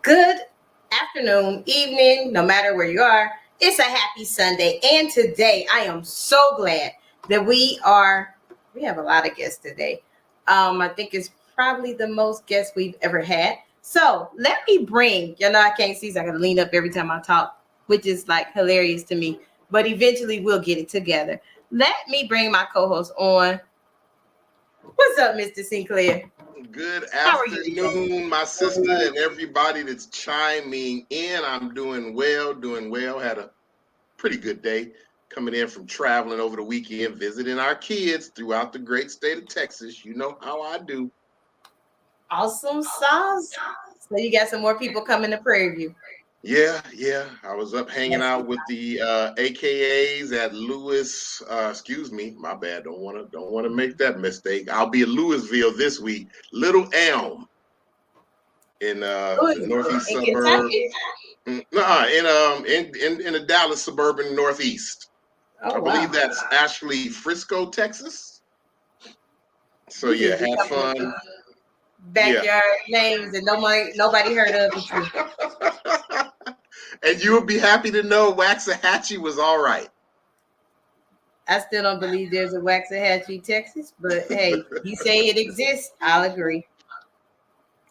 Good afternoon, evening, no matter where you are. It's a happy Sunday, and today I am so glad that we have a lot of guests today. I think it's probably the most guests we've ever had. So let me bring, I can't see, so I gotta lean up every time I talk, which is like hilarious to me. But eventually we'll get it together. Let me bring my co-host on. What's up, Mr. Sinclair? Good How are you today? afternoon, my sister, and everybody that's chiming in. I'm doing well, doing well. Had a pretty good day coming in from traveling over the weekend, visiting our kids throughout the great state of Texas. You know how I do. Awesome sauce. So you got some more people coming to Prairie View. Yeah. I was up hanging Yes. out with the AKAs at Lewis. Excuse me, my bad. Don't want to make that mistake. I'll be at Louisville this week. Little Elm in the northeast In suburb. Kentucky? In the Dallas suburban northeast. Oh I believe wow. that's actually Frisco, Texas. So You yeah, just be had coming up fun. with Yeah. backyard names that nobody heard of before. And you would be happy to know Waxahachie was all right. I still don't believe there's a Waxahachie, Texas, but hey, you say it exists, I'll agree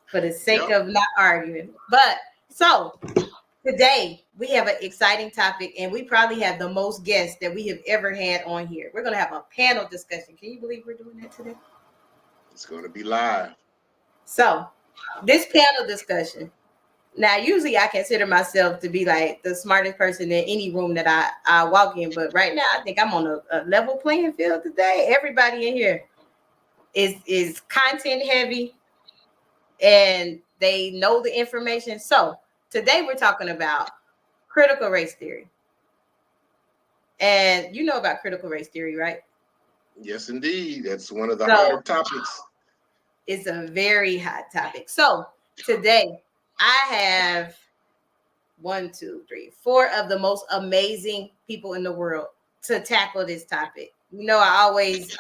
for the sake Yep. of not arguing. But so today we have an exciting topic, and we probably have the most guests that we have ever had on here. We're gonna have a panel discussion. Can you believe we're doing that today? It's going to be live. So this panel discussion. Now, usually I consider myself to be like the smartest person in any room that I walk in, but right now I think I'm on a level playing field today. Everybody in here is content heavy and they know the information. So today we're talking about critical race theory. And you know about critical race theory, right? Yes, indeed. That's one of the So hotter topics. it's a very hot topic. So today I have one, two, three, four of the most amazing people in the world to tackle this topic. I always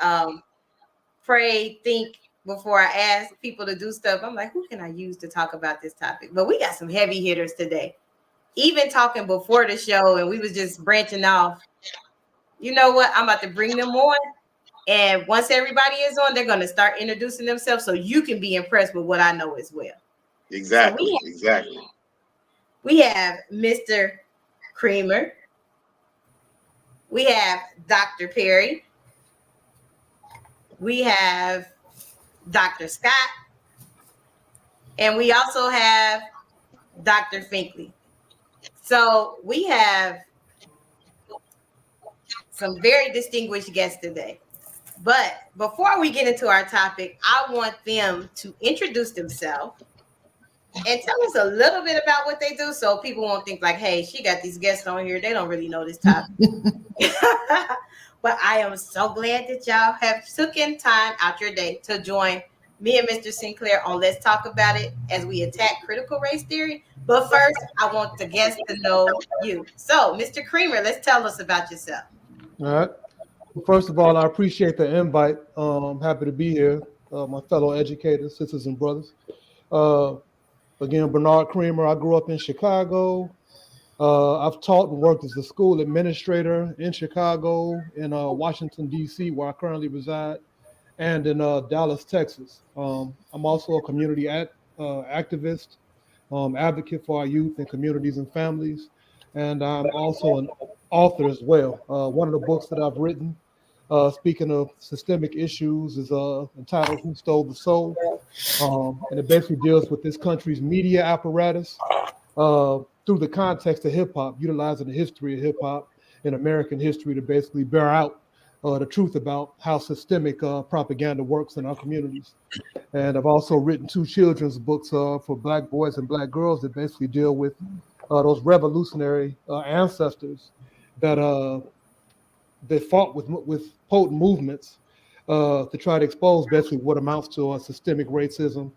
pray, think before I ask people to do stuff. I'm like, who can I use to talk about this topic? But we got some heavy hitters today. Even talking before the show, and we was just branching off. You know what? I'm about to bring them on. And once everybody is on, they're going to start introducing themselves so you can be impressed with what I know as well. So Exactly. we have Mr. Creamer. We have Dr. Perry. We have Dr. Scott. And we also have Dr. Finkley. So we have some very distinguished guests today. But before we get into our topic, I want them to introduce themselves and tell us a little bit about what they do so people won't think like, hey, she got these guests on here. They don't really know this topic. But I am so glad that y'all have taken time out your day to join me and Mr. Sinclair on Let's Talk About It as we attack critical race theory. But first, I want the guests to know you. So, Mr. Creamer, let's tell us about yourself. All right. Well, first of all, I appreciate the invite. Happy to be here, my fellow educators, sisters and brothers. Uh, Again, Bernard Creamer. I grew up in Chicago. I've taught and worked as a school administrator in Chicago, in Washington, D.C., where I currently reside, and in Dallas, Texas. I'm also a community activist, advocate for our youth and communities and families, and I'm also an author as well. One of the books that I've written, speaking of systemic issues, is entitled Who Stole the Soul? And it basically deals with this country's media apparatus through the context of hip hop, utilizing the history of hip hop and American history to basically bear out the truth about how systemic propaganda works in our communities. And I've also written two children's books for Black boys and Black girls that basically deal with those revolutionary ancestors that that fought with potent movements to try to expose basically what amounts to systemic racism,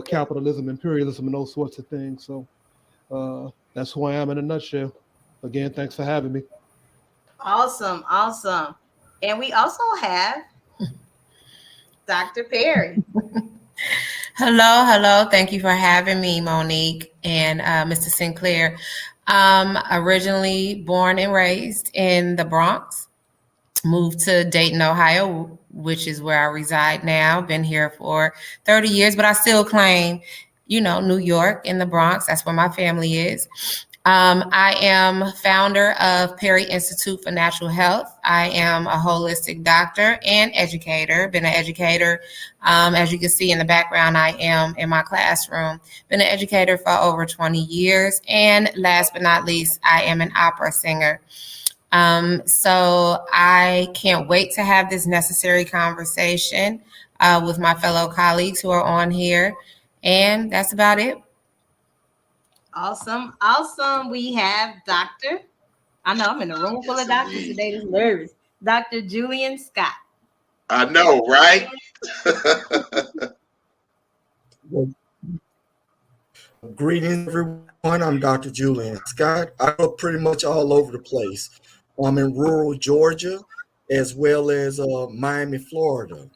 capitalism, imperialism, and those sorts of things. So that's who I am in a nutshell. Again, thanks for having me. Awesome. Awesome. And we also have Dr. Perry. Hello, hello. Thank you for having me, Monique and Mr. Sinclair. Originally born and raised in the Bronx, moved to Dayton, Ohio, which is where I reside now. Been here for 30 years, but I still claim, New York in the Bronx. That's where my family is. I am founder of Perry Institute for Natural Health. I am a holistic doctor and educator. Been an educator, as you can see in the background, I am in my classroom. Been an educator for over 20 years. And last but not least, I am an opera singer. So I can't wait to have this necessary conversation with my fellow colleagues who are on here. And that's about it. Awesome. Awesome. We have Dr. I know I'm in a room full of doctors today. This is nervous. Dr. Julian Scott. I know, right? Greetings, everyone. I'm Dr. Julian Scott. I go pretty much all over the place. I'm in rural Georgia as well as Miami, Florida.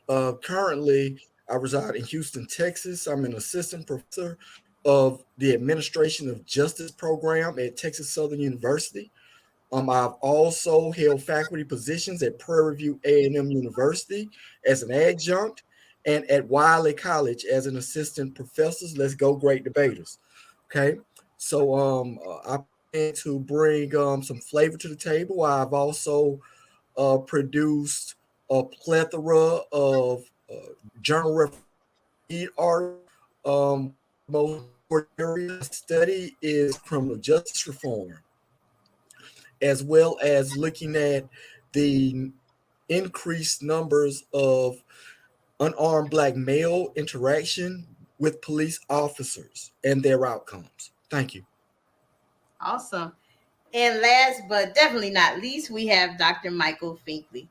Currently, I reside in Houston, Texas. I'm an assistant professor of the Administration of Justice program at Texas Southern University. I've also held faculty positions at Prairie View A&M University as an adjunct and at Wiley College as an assistant professor. Let's go, great debaters. Okay, so I plan to bring some flavor to the table. I've also produced a plethora of journal articles. Most important area of study is criminal justice reform, as well as looking at the increased numbers of unarmed Black male interaction with police officers and their outcomes. Thank you. Awesome. And last but definitely not least, we have Dr. Michael Finkley.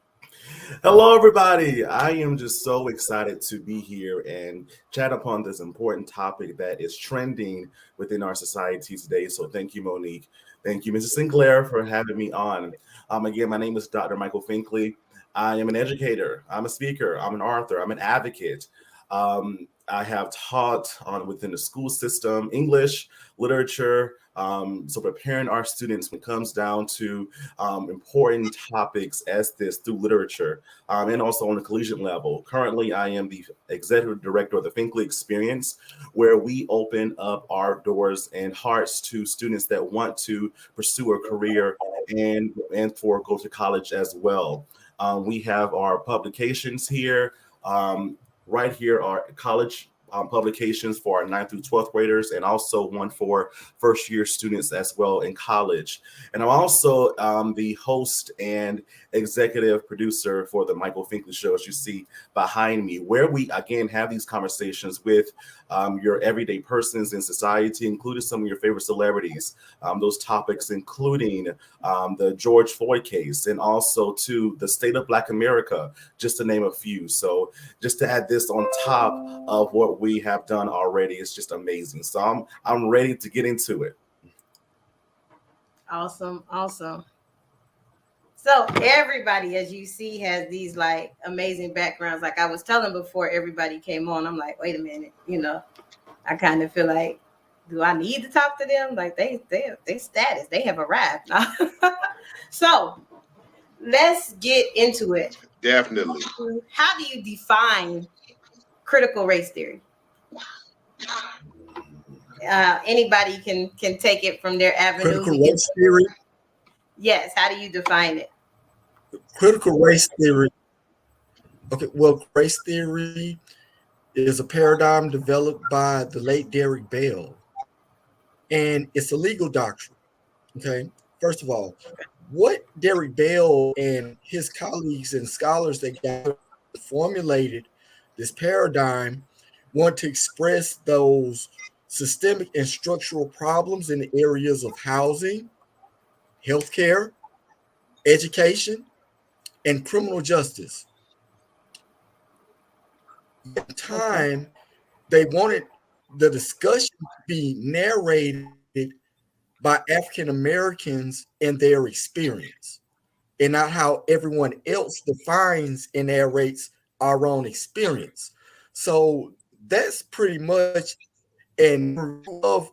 Hello, everybody. I am just so excited to be here and chat upon this important topic that is trending within our society today. So thank you, Monique. Thank you, Mrs. Sinclair, for having me on. Again, my name is Dr. Michael Finkley. I am an educator. I'm a speaker. I'm an author. I'm an advocate. I have taught within the school system, English, literature, so preparing our students when it comes down to important topics as this through literature, and also on the collegiate level. Currently, I am the executive director of the Finkley Experience, where we open up our doors and hearts to students that want to pursue a career and for go to college as well. We have our publications here. Right here are college publications for our 9th through 12th graders, and also one for first year students as well in college. And I'm also the host and executive producer for the Michael Finkley Show, as you see behind me, where we again have these conversations with your everyday persons in society, including some of your favorite celebrities. Those topics including the George Floyd case, and also to the state of Black America, just to name a few. So just to add this on top of what we have done already is just amazing. So I'm ready to get into it. Awesome. Awesome. So everybody, as you see, has these like amazing backgrounds. Like I was telling before everybody came on, I'm like, wait a minute, I kind of feel like, do I need to talk to them? Like they status, they have arrived. So let's get into it. Definitely. How do you define critical race theory? Anybody can take it from their avenue. Critical race theory. Yes. How do you define it? Critical race theory. Okay, well, race theory is a paradigm developed by the late Derek Bell, and it's a legal doctrine. Okay, first of all, what Derek Bell and his colleagues and scholars that formulated this paradigm want to express those systemic and structural problems in the areas of housing, healthcare, education, and criminal justice. At the time, they wanted the discussion to be narrated by African Americans and their experience, and not how everyone else defines and narrates our own experience. So that's pretty much an overview of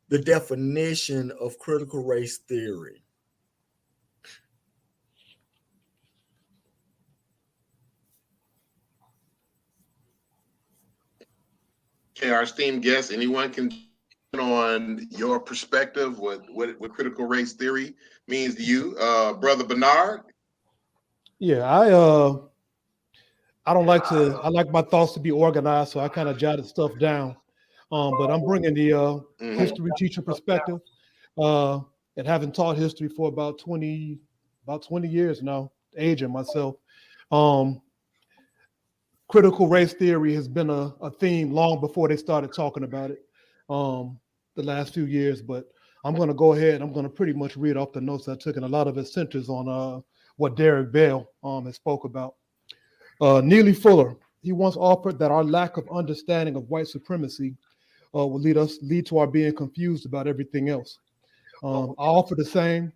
the definition of critical race theory. Okay, our esteemed guests, anyone can on your perspective what critical race theory means to you, Brother Bernard? Yeah, I don't like to. I like my thoughts to be organized, so I kind of jotted stuff down. But I'm bringing the history teacher perspective, and having taught history for about 20 years now, aging myself. Critical race theory has been a theme long before they started talking about it, the last few years. But I'm going to go ahead. I'm going to pretty much read off the notes I took, and a lot of it centers on what Derek Bell has spoke about. Neely Fuller, he once offered that our lack of understanding of white supremacy will lead to our being confused about everything else. I offer the same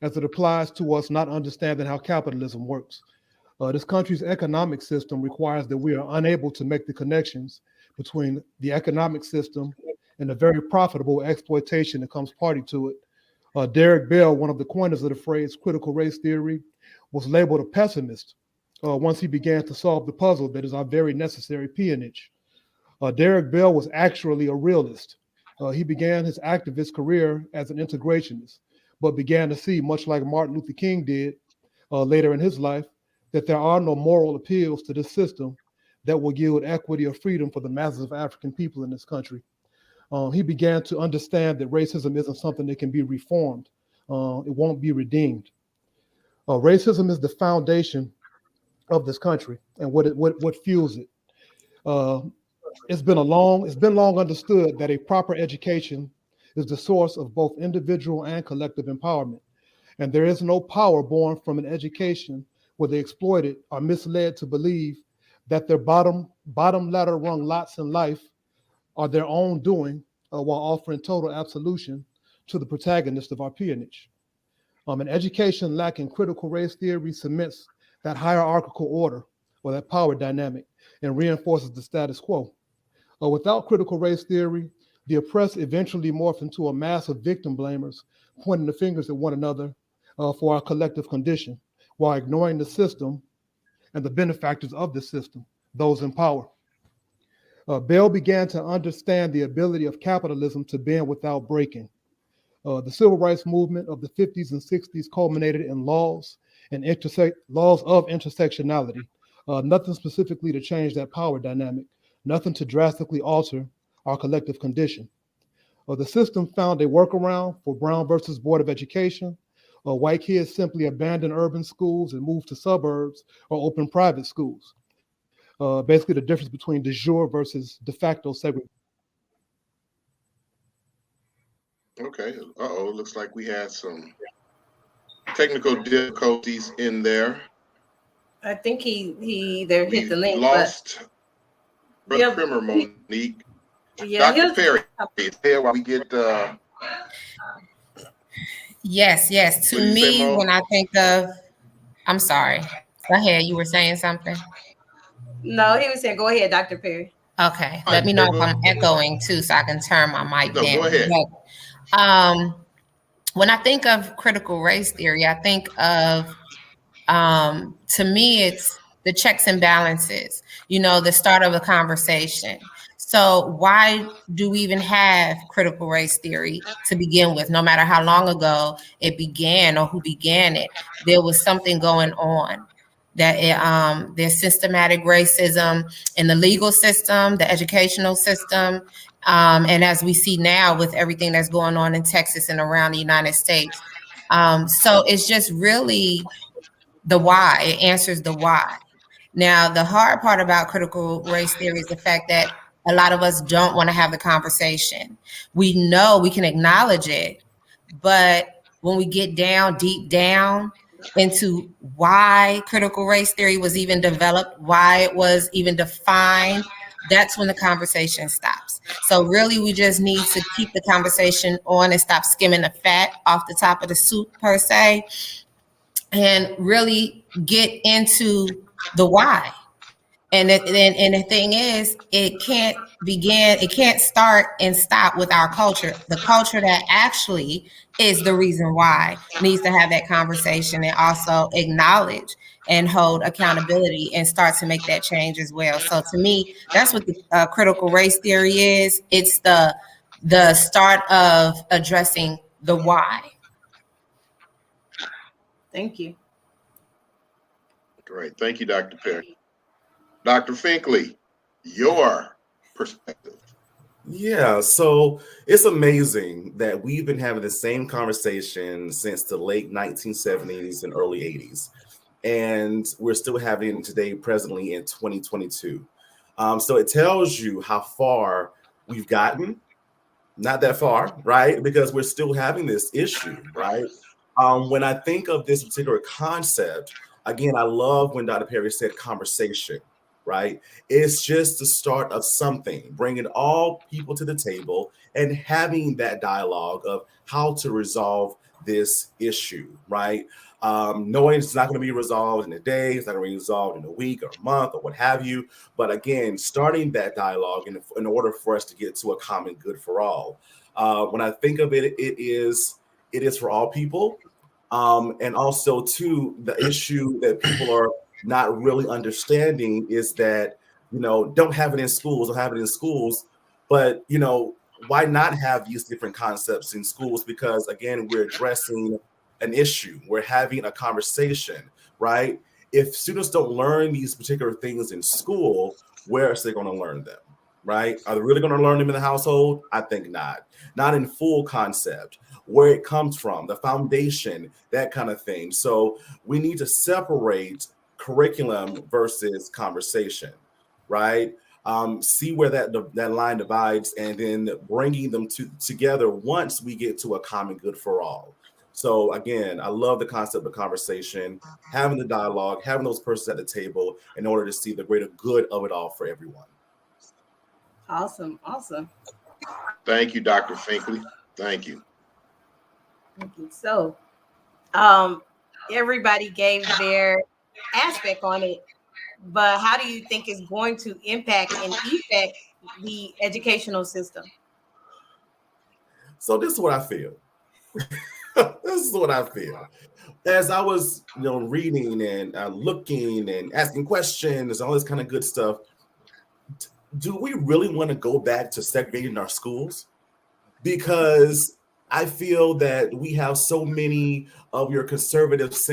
as it applies to us not understanding how capitalism works. This country's economic system requires that we are unable to make the connections between the economic system and the very profitable exploitation that comes party to it. Derek Bell, one of the coiners of the phrase critical race theory, was labeled a pessimist once he began to solve the puzzle that is our very necessary peonage. Derek Bell was actually a realist. He began his activist career as an integrationist, but began to see, much like Martin Luther King did later in his life, that there are no moral appeals to this system that will yield equity or freedom for the masses of African people in this country. He began to understand that racism isn't something that can be reformed. It won't be redeemed. Racism is the foundation of this country and what fuels it. It's been long understood that a proper education is the source of both individual and collective empowerment. And there is no power born from an education where the exploited are misled to believe that their bottom ladder rung lots in life are their own doing, while offering total absolution to the protagonist of our peonage. An education lacking critical race theory cements that hierarchical order or that power dynamic and reinforces the status quo. Without critical race theory, the oppressed eventually morph into a mass of victim blamers pointing the fingers at one another for our collective condition, while ignoring the system and the benefactors of the system, those in power. Bell began to understand the ability of capitalism to bend without breaking. The civil rights movement of the 50s and 60s culminated in laws of intersectionality, nothing specifically to change that power dynamic, nothing to drastically alter our collective condition. The system found a workaround for Brown versus Board of Education. White kids simply abandoned urban schools and moved to suburbs or open private schools. Basically the difference between de jure versus de facto segregation. Okay. Looks like we had some technical difficulties in there. I think he either hit the link. Lost Brother Primer, Monique. Yeah, Dr. Perry is here while we get Yes. To me, when I think of, I'm sorry. Go ahead. You were saying something? No, he was saying, go ahead, Dr. Perry. Okay. Let me know if I'm echoing too, so I can turn my mic down. Go ahead. But, when I think of critical race theory, I think of, to me, it's the checks and balances, the start of a conversation. So why do we even have critical race theory to begin with? No matter how long ago it began or who began it, there was something going on. That there's systematic racism in the legal system, the educational system, and as we see now with everything that's going on in Texas and around the United States. So it's just really the why. It answers the why. Now, the hard part about critical race theory is the fact that a lot of us don't want to have the conversation. We know we can acknowledge it, but when we get deep down into why critical race theory was even developed, why it was even defined, that's when the conversation stops. So really, we just need to keep the conversation on and stop skimming the fat off the top of the soup, per se, and really get into the why. And the thing is, it can't start and stop with our culture. The culture that actually is the reason why needs to have that conversation and also acknowledge and hold accountability and start to make that change as well. So to me, that's what the critical race theory is. It's the start of addressing the why. Thank you. Great. Thank you, Dr. Perry. Dr. Finkley, your perspective. Yeah, so it's amazing that we've been having the same conversation since the late 1970s and early 80s. And we're still having it today, presently in 2022. So it tells you how far we've gotten. Not that far, right? Because we're still having this issue, right? When I think of this particular concept, again, I love when Dr. Perry said conversation, right? It's just the start of something, bringing all people to the table and having that dialogue of how to resolve this issue, right? Knowing it's not going to be resolved in a day, it's not going to be resolved in a week or a month or what have you. But again, starting that dialogue in order for us to get to a common good for all. When I think of it, it is for all people. And also, too, the issue that people are not really understanding is that, don't have it in schools, but, why not have these different concepts in schools? Because, again, we're addressing an issue. We're having a conversation, right? If students don't learn these particular things in school, where are they going to learn them, right? Are they really going to learn them in the household? I think not. Not in full concept, where it comes from, the foundation, that kind of thing. So we need to separate curriculum versus conversation, right? See where that line divides, and then bringing them together once we get to a common good for all. So again, I love the concept of conversation, having the dialogue, having those persons at the table in order to see the greater good of it all for everyone. Awesome. Thank you, Dr. Finkley. Thank you. So, everybody gave their aspect on it, but how do you think it's going to impact and affect the educational system? So this is what I feel. As I was, reading and looking and asking questions, all this kind of good stuff. Do we really want to go back to segregating our schools? Because I feel that we have so many of your conservatives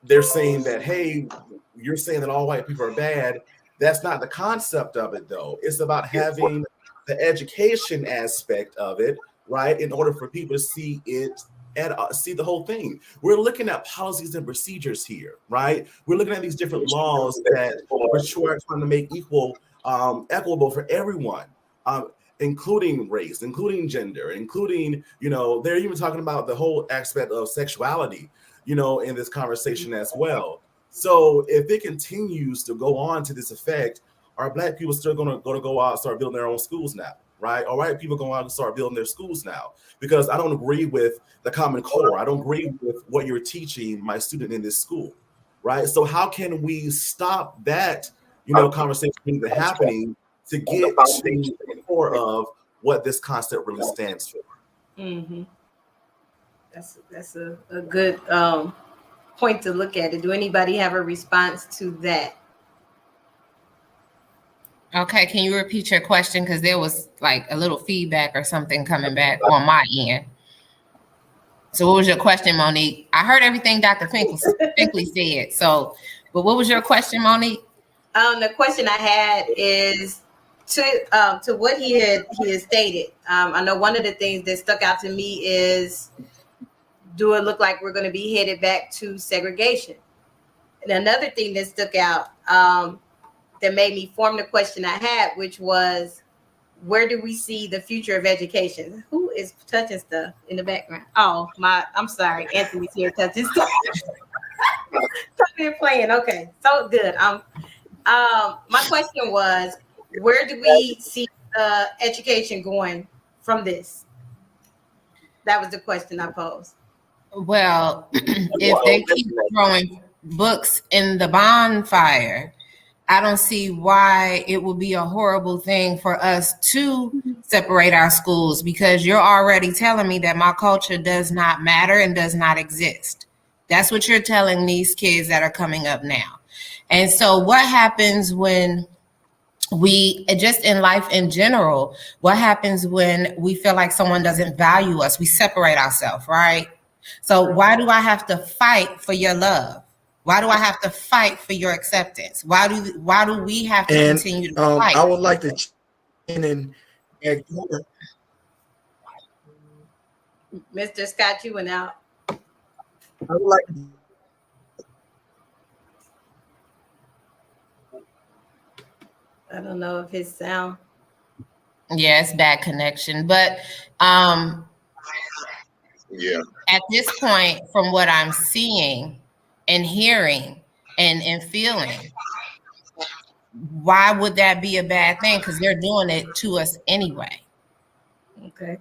they're saying that, hey, you're saying that all white people are bad. That's not the concept of it, though. It's about having the education aspect of it, right? In order for people to see it and see the whole thing. We're looking at policies and procedures here, right? We're looking at these different laws that we're trying to make equitable for everyone, including race, including gender, including, they're even talking about the whole aspect of sexuality, in this conversation as well. So if it continues to go on to this effect, are Black people still going to go out and start building their own schools now, right? All right, people go out and start building their schools now, because I don't agree with the Common Core. I don't agree with what you're teaching my student in this school, right? So how can we stop that, conversation from happening to get to the core of what this concept really stands for? Mm-hmm. That's a good point to look at it. Do anybody have a response to that? Okay, can you repeat your question? Because there was like a little feedback or something coming back on my end. So what was your question, Monique? I heard everything Dr. Finkley said. So, but what was your question, Monique? The question I had is to what he had stated. I know one of the things that stuck out to me is, do it look like we're going to be headed back to segregation? And another thing that stuck out that made me form the question I had, which was, where do we see the future of education? Who is touching stuff in the background? Oh, I'm sorry. Anthony's here touching stuff. Something playing. Okay, so good. My question was, where do we see education going from this? That was the question I posed. Well, if they keep throwing books in the bonfire, I don't see why it would be a horrible thing for us to separate our schools, because you're already telling me that my culture does not matter and does not exist. That's what you're telling these kids that are coming up now. And so what happens when we, just in life in general, what happens when we feel like someone doesn't value us? We separate ourselves, right? So why do I have to fight for your love? Why do I have to fight for your acceptance? Why do we have to And continue to fight? I would like to chime in and Mr. Scott, you went out. I would like I don't know if his sound. Yeah, it's bad connection. But Yeah. at this point, from what I'm seeing and hearing and feeling, why would that be a bad thing? Because they're doing it to us anyway. Okay.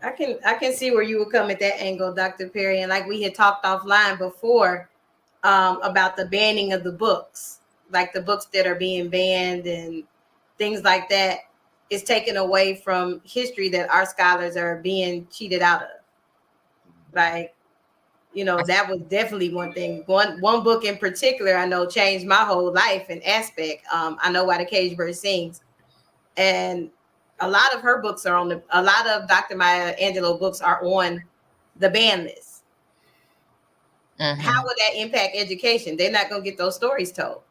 I can see where you would come at that angle, Dr. Perry. And like we had talked offline before about the banning of the books, like the books that are being banned and things like that is taken away from history that our scholars are being cheated out of. Like, you know, that was definitely one thing. One book in particular I know changed my whole life and aspect. I Know Why the Caged Bird Sings. And a lot of her books are on a lot of Dr. Maya Angelou books are on the ban list. Mm-hmm. How would that impact education? They're not going to get those stories told.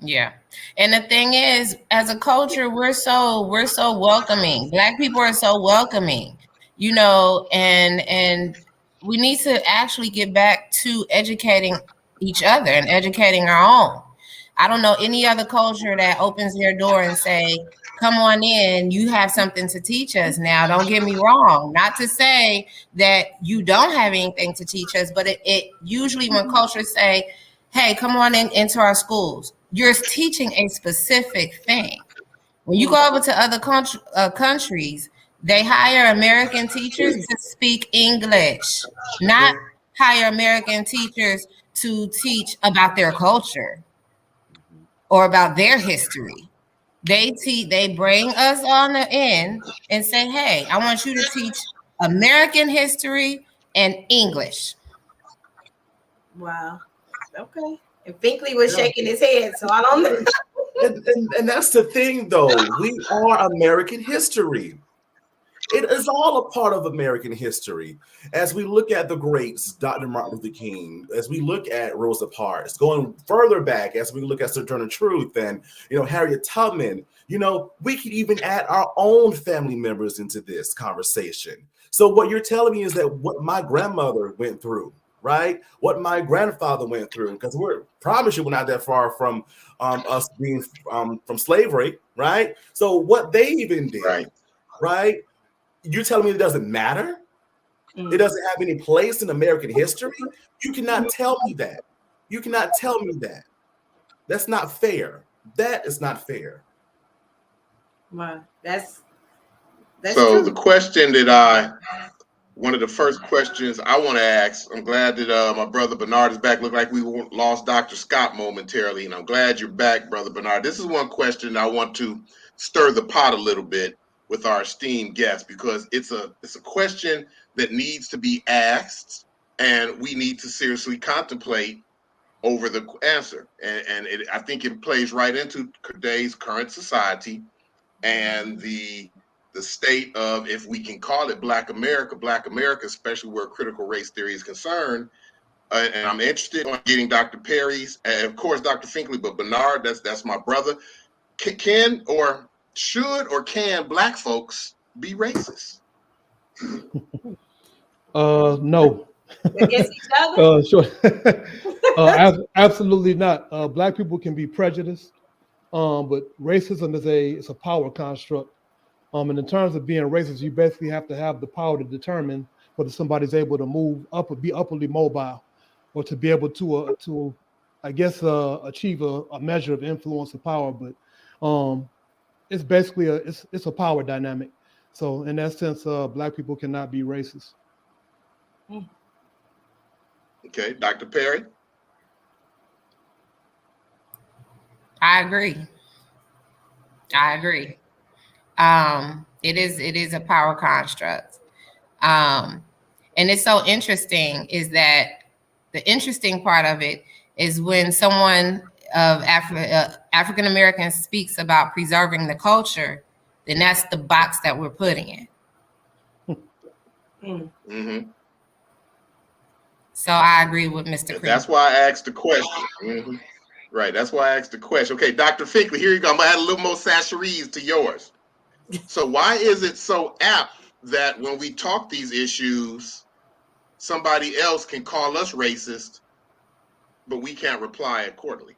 Yeah. And the thing is, as a culture, we're so welcoming. Black people are so welcoming, you know, and we need to actually get back to educating each other and educating our own. I don't know any other culture that opens their door and say, come on in, you have something to teach us now. Don't get me wrong. Not to say that you don't have anything to teach us, but it usually when cultures say, hey, come on into our schools, you're teaching a specific thing. When you go over to other countries, they hire American teachers to speak English, not hire American teachers to teach about their culture or about their history. They bring us on the end and say, hey, I want you to teach American history and English. Wow. Okay. And Finkley was shaking his head, so I don't know. And that's the thing, though. We are American history. It is all a part of American history. As we look at the greats, Dr. Martin Luther King, as we look at Rosa Parks, going further back, as we look at Sojourner Truth and, you know, Harriet Tubman, you know, we could even add our own family members into this conversation. So what you're telling me is that what my grandmother went through, right? What my grandfather went through, because we're probably we're not that far from us being from slavery, right? So what they even did, right? You're telling me it doesn't matter? It doesn't have any place in American history? You cannot tell me that. You cannot tell me that. That's not fair. That is not fair. Wow, that's so true. The question that one of the first questions I want to ask, I'm glad that my brother Bernard is back. Look like we lost Dr. Scott momentarily, and I'm glad you're back, brother Bernard. This is one question I want to stir the pot a little bit with our esteemed guest, because it's a question that needs to be asked, and we need to seriously contemplate over the answer. And I think it plays right into today's current society and the state of, if we can call it Black America, especially where critical race theory is concerned. And I'm interested in getting Dr. Perry's, and of course, Dr. Finkley, but Bernard, that's my brother. Can or should or can Black folks be racist? No. Against each other? Sure. Absolutely not. Black people can be prejudiced, but racism is a power construct. And in terms of being racist, you basically have to have the power to determine whether somebody's able to move up or be upwardly mobile, or to be able to I guess, achieve a measure of influence or power. But it's basically it's a power dynamic. So in that sense, Black people cannot be racist. Okay, Dr. Perry. I agree. It is a power construct. And it's so interesting is that the interesting part of it is when someone of African Americans speaks about preserving the culture, then that's the box that we're putting in. Mm-hmm. So I agree with Mr. Creed. That's why I asked the question. Mm-hmm. Right. That's why I asked the question. Okay, Dr. Finkley, here you go. I'm going to add a little more sasheries to yours. So why is it so apt that when we talk these issues, somebody else can call us racist, but we can't reply accordingly?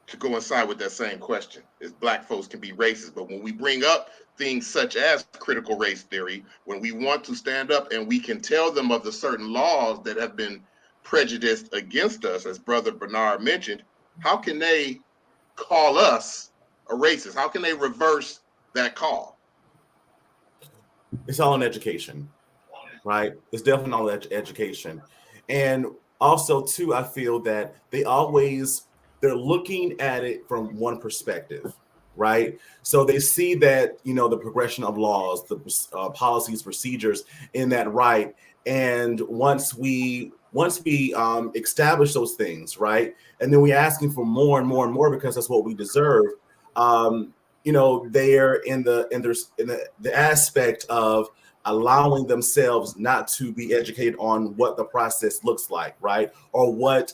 To go inside with that same question, is Black folks can be racist, but when we bring up things such as critical race theory, when we want to stand up and we can tell them of the certain laws that have been prejudiced against us, as Brother Bernard mentioned, how can they call us a racist? How can they reverse that call? It's all in education, right? It's definitely all education. And also, too, I feel that they're looking at it from one perspective, right? So they see that, the progression of laws, the policies, procedures in that right. And once we establish those things, right? And then we're asking for more and more and more because that's what we deserve. They're in the aspect of allowing themselves not to be educated on what the process looks like, right? Or what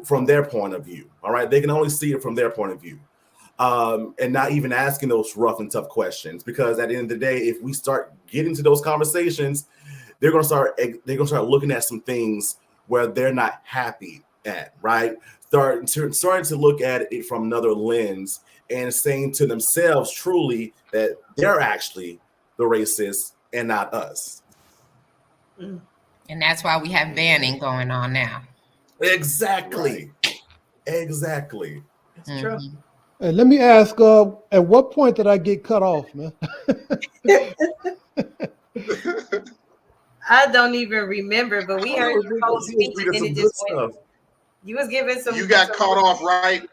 from their point of view. All right. They can only see it from their point of view. And not even asking those rough and tough questions, because at the end of the day, if we start getting to those conversations, they're going to start looking at some things where they're not happy at, right? Starting to look at it from another lens and saying to themselves truly that they're actually the racists and not us. And that's why we have banning going on now. Exactly. Right. Exactly. It's true. Hey, let me ask, at what point did I get cut off, man? I don't even remember, but we heard your whole speech and then it just went. You was giving some. You got caught off right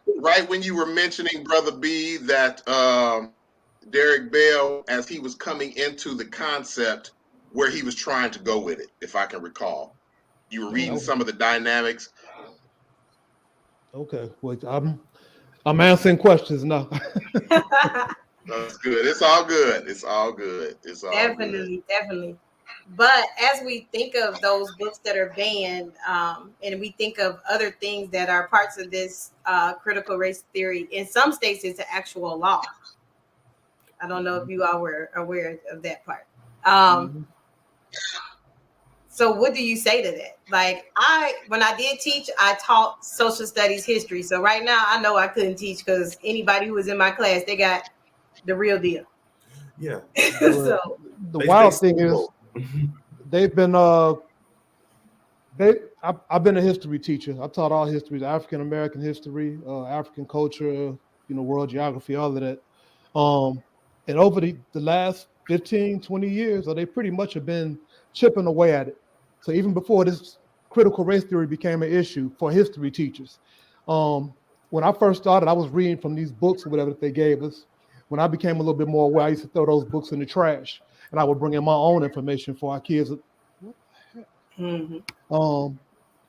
when you were mentioning, Brother B, that Derek Bell, as he was coming into the concept where he was trying to go with it, if I can recall. You were reading some of the dynamics. Okay, well, I'm answering questions now. That's good. It's all good. It's all good. It's all definitely, good. definitely. But as we think of those books that are banned, and we think of other things that are parts of this critical race theory, in some states it's an actual law. I don't know if you all were aware of that part. So what do you say to that? Like when I did teach, I taught social studies history. So right now I know I couldn't teach because anybody who was in my class, they got the real deal. Yeah. So the wild thing is they've been I've been a history teacher. I taught all histories, African American history, African culture, world geography, all of that. And over the last 15, 20 years, they pretty much have been chipping away at it. So even before this critical race theory became an issue for history teachers, when I first started, I was reading from these books or whatever that they gave us. When I became a little bit more aware, I used to throw those books in the trash, and I would bring in my own information for our kids. What the heck? Mm-hmm.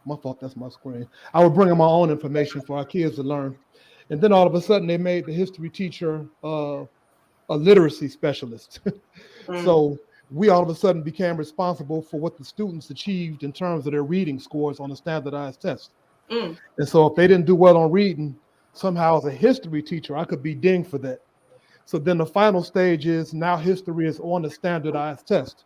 My fault. That's my screen. I would bring in my own information for our kids to learn, and then all of a sudden they made the history teacher a literacy specialist. So we all of a sudden became responsible for what the students achieved in terms of their reading scores on a standardized test. And so if they didn't do well on reading, somehow as a history teacher, I could be dinged for that. So then the final stage is now history is on a standardized test.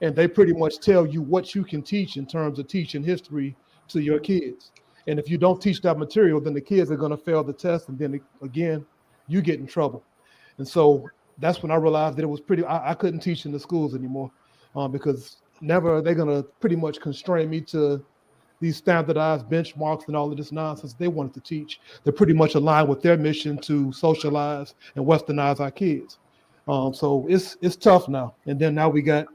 And they pretty much tell you what you can teach in terms of teaching history to your kids. And if you don't teach that material, then the kids are going to fail the test. And then again, you get in trouble. And so that's when I realized that it was I couldn't teach in the schools anymore because never are they going to pretty much constrain me to these standardized benchmarks and all of this nonsense they wanted to teach. They're pretty much aligned with their mission to socialize and westernize our kids. So it's tough now. And then now we got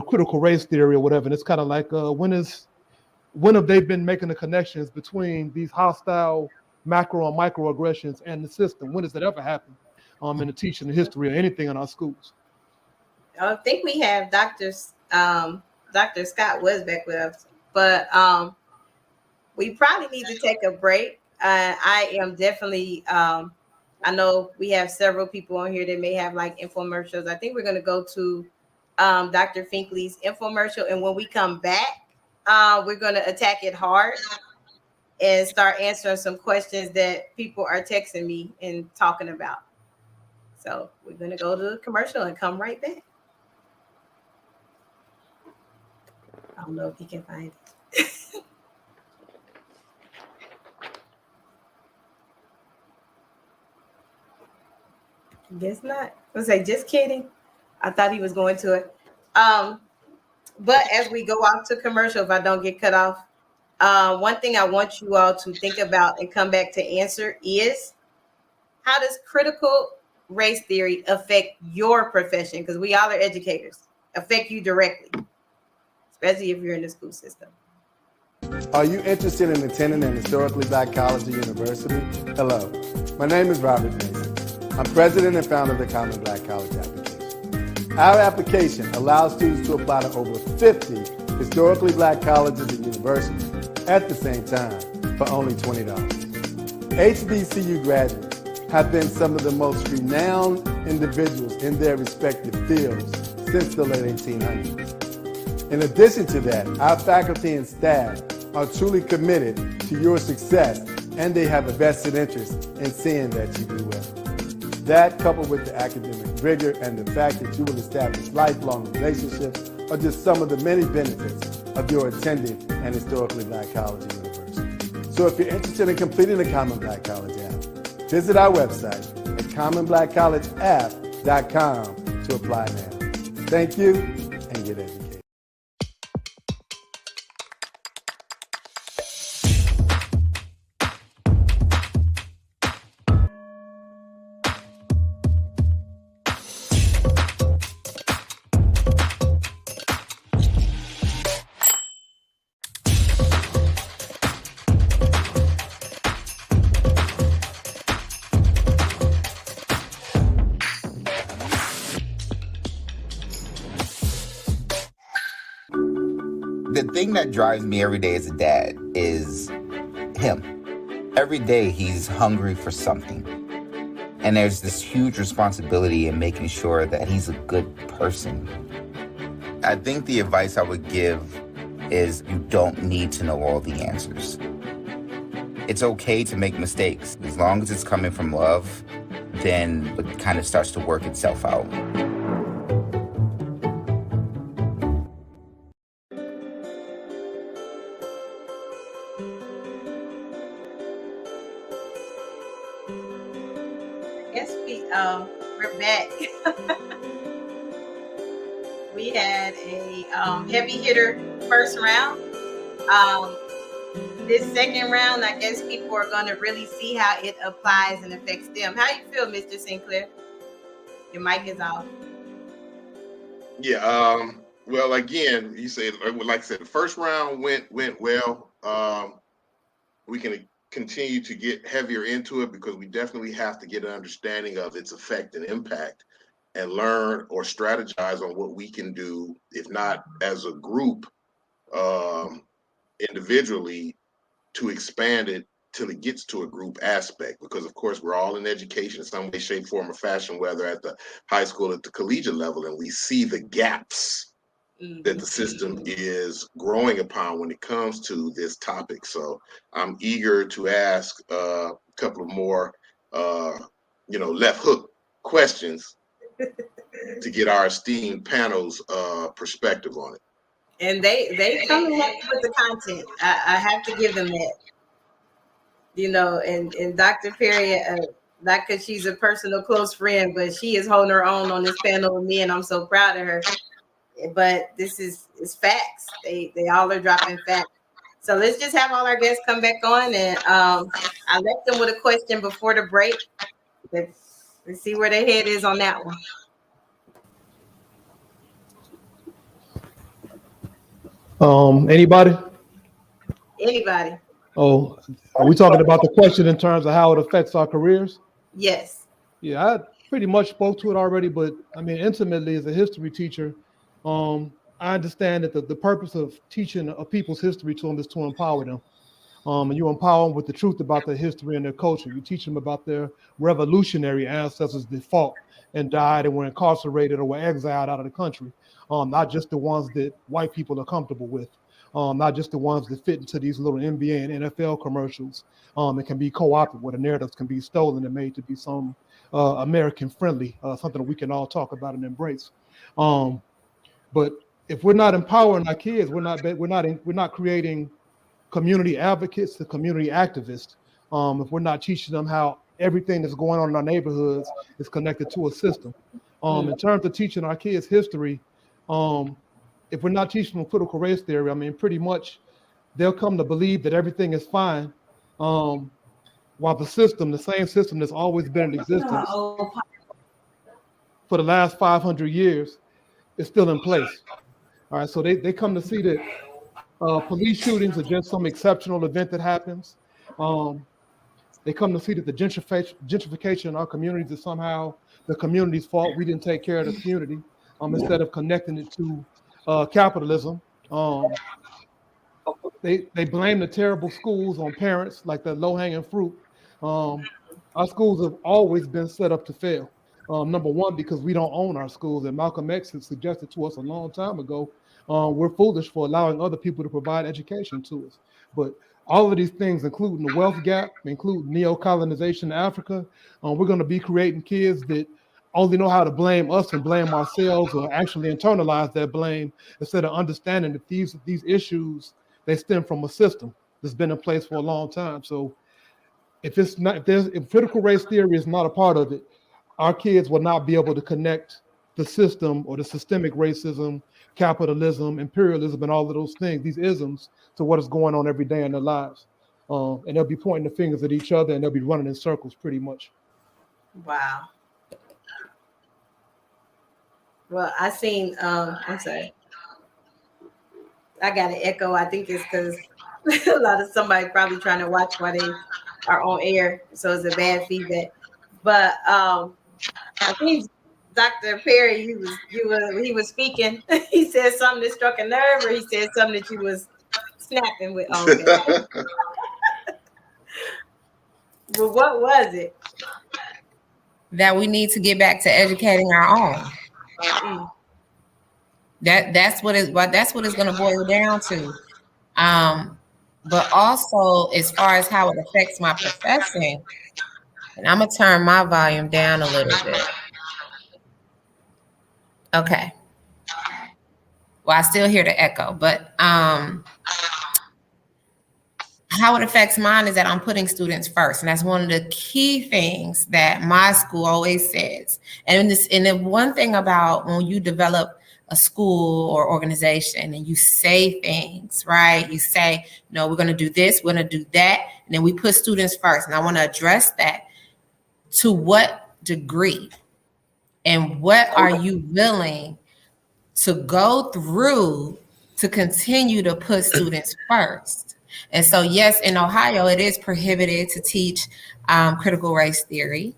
critical race theory or whatever. And it's kind of like when have they been making the connections between these hostile macro and microaggressions and the system. When does that ever happen in the teaching, the history, or anything in our schools? I think we have Dr. Scott was back with us, but we probably need to take a break. I am definitely, I know we have several people on here that may have like infomercials. I think we're going to go to Dr. Finkley's infomercial. And when we come back, we're going to attack it hard and start answering some questions that people are texting me and talking about. So we're going to go to the commercial and come right back. I don't know if you can find it. Guess not. I was like, just kidding. I thought he was going to it. But as we go off to commercial, if I don't get cut off, one thing I want you all to think about and come back to answer is, how does critical race theory affect your profession? Because we all are educators. Affect you directly, especially if you're in the school system. Are you interested in attending an historically Black college or university? Hello, my name is Robert Mason. I'm president and founder of the Common Black College application. Our application allows students to apply to over 50 historically Black colleges and universities at the same time for only $20. HBCU graduates have been some of the most renowned individuals in their respective fields since the late 1800s. In addition to that, our faculty and staff are truly committed to your success, and they have a vested interest in seeing that you do well. That, coupled with the academic rigor and the fact that you will establish lifelong relationships, are just some of the many benefits of your attending an historically Black college or university. So if you're interested in completing the Common Black College app, visit our website at commonblackcollegeapp.com to apply now. Thank you, and get educated. The thing that drives me every day as a dad is him. Every day he's hungry for something. And there's this huge responsibility in making sure that he's a good person. I think the advice I would give is you don't need to know all the answers. It's okay to make mistakes. As long as it's coming from love, then it kind of starts to work itself out. We're back. We had a heavy hitter first round. This second round, I guess people are going to really see how it applies and affects them. How you feel, Mr. Sinclair? Your mic is off. Yeah. Well, again, you said, like I said, the first round went well. We can continue to get heavier into it because we definitely have to get an understanding of its effect and impact and learn or strategize on what we can do, if not as a group, individually, to expand it till it gets to a group aspect. Because of course we're all in education in some way, shape, form, or fashion, whether at the high school, at the collegiate level, and we see the gaps that the system is growing upon when it comes to this topic. So I'm eager to ask a couple of more, left hook questions to get our esteemed panel's perspective on it. And they come in with the content. I have to give them that. And Dr. Perry, not because she's a personal close friend, but she is holding her own on this panel with me, and I'm so proud of her. But this is facts. They all are dropping facts. So let's just have all our guests come back on, and I left them with a question before the break. Let's see where their head is on that one. Anybody? Anybody? Oh, are we talking about the question in terms of how it affects our careers? Yes. Yeah, I pretty much spoke to it already, but I mean, intimately as a history teacher, I understand that the purpose of teaching a people's history to them is to empower them. And you empower them with the truth about their history and their culture. You teach them about their revolutionary ancestors that fought and died and were incarcerated or were exiled out of the country. Not just the ones that white people are comfortable with. Not just the ones that fit into these little NBA and NFL commercials. It can be co-opted where the narratives can be stolen and made to be some American friendly, something that we can all talk about and embrace. But if we're not empowering our kids, we're not creating community advocates to community activists. If we're not teaching them how everything that's going on in our neighborhoods is connected to a system. In terms of teaching our kids history, if we're not teaching them critical race theory, I mean, pretty much they'll come to believe that everything is fine, while the same system that's always been in existence for the last 500 years is still in place. All right, so they come to see that police shootings are just some exceptional event that happens. They come to see that the gentrification in our communities is somehow the community's fault. We didn't take care of the community instead of connecting it to capitalism. They blame the terrible schools on parents, like the low-hanging fruit. Our schools have always been set up to fail. Number one, because we don't own our schools, and Malcolm X has suggested to us a long time ago, we're foolish for allowing other people to provide education to us. But all of these things, including the wealth gap, including neo-colonization in Africa, we're going to be creating kids that only know how to blame us and blame ourselves, or actually internalize that blame instead of understanding that these issues, they stem from a system that's been in place for a long time. So if critical race theory is not a part of it, our kids will not be able to connect the system or the systemic racism, capitalism, imperialism, and all of those things, these isms, to what is going on every day in their lives. And they'll be pointing the fingers at each other, and they'll be running in circles pretty much. Wow. Well, I seen, I'm sorry. I got an echo. I think it's because a lot of somebody probably trying to watch while they are on air. So it's a bad feedback. But I think Dr. Perry, he was speaking. He said something that struck a nerve, or he said something that you was snapping with. Oh, okay. Well, what was it? That we need to get back to educating our own. That's what it's going to boil down to. But also, as far as how it affects my profession, and I'm gonna turn my volume down a little bit. Okay. Well, I still hear the echo, but how it affects mine is that I'm putting students first, and that's one of the key things that my school always says. And the one thing about when you develop a school or organization and you say things, right? You say, no, we're going to do this, we're going to do that, and then we put students first. And I want to address that. To what degree, and what are you willing to go through to continue to put students first? And so, yes, in Ohio, it is prohibited to teach critical race theory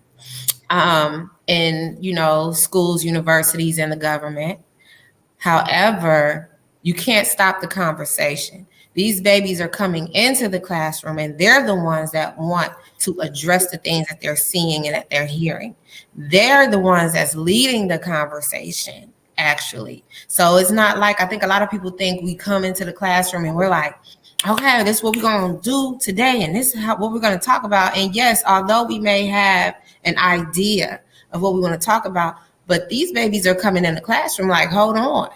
in, schools, universities, and the government. However, you can't stop the conversation. These babies are coming into the classroom, and they're the ones that want to address the things that they're seeing and that they're hearing. They're the ones that's leading the conversation, actually. So it's not like, I think a lot of people think we come into the classroom and we're like, okay, this is what we're going to do today, and this is what we're going to talk about. And yes, although we may have an idea of what we want to talk about, but these babies are coming in the classroom like, hold on,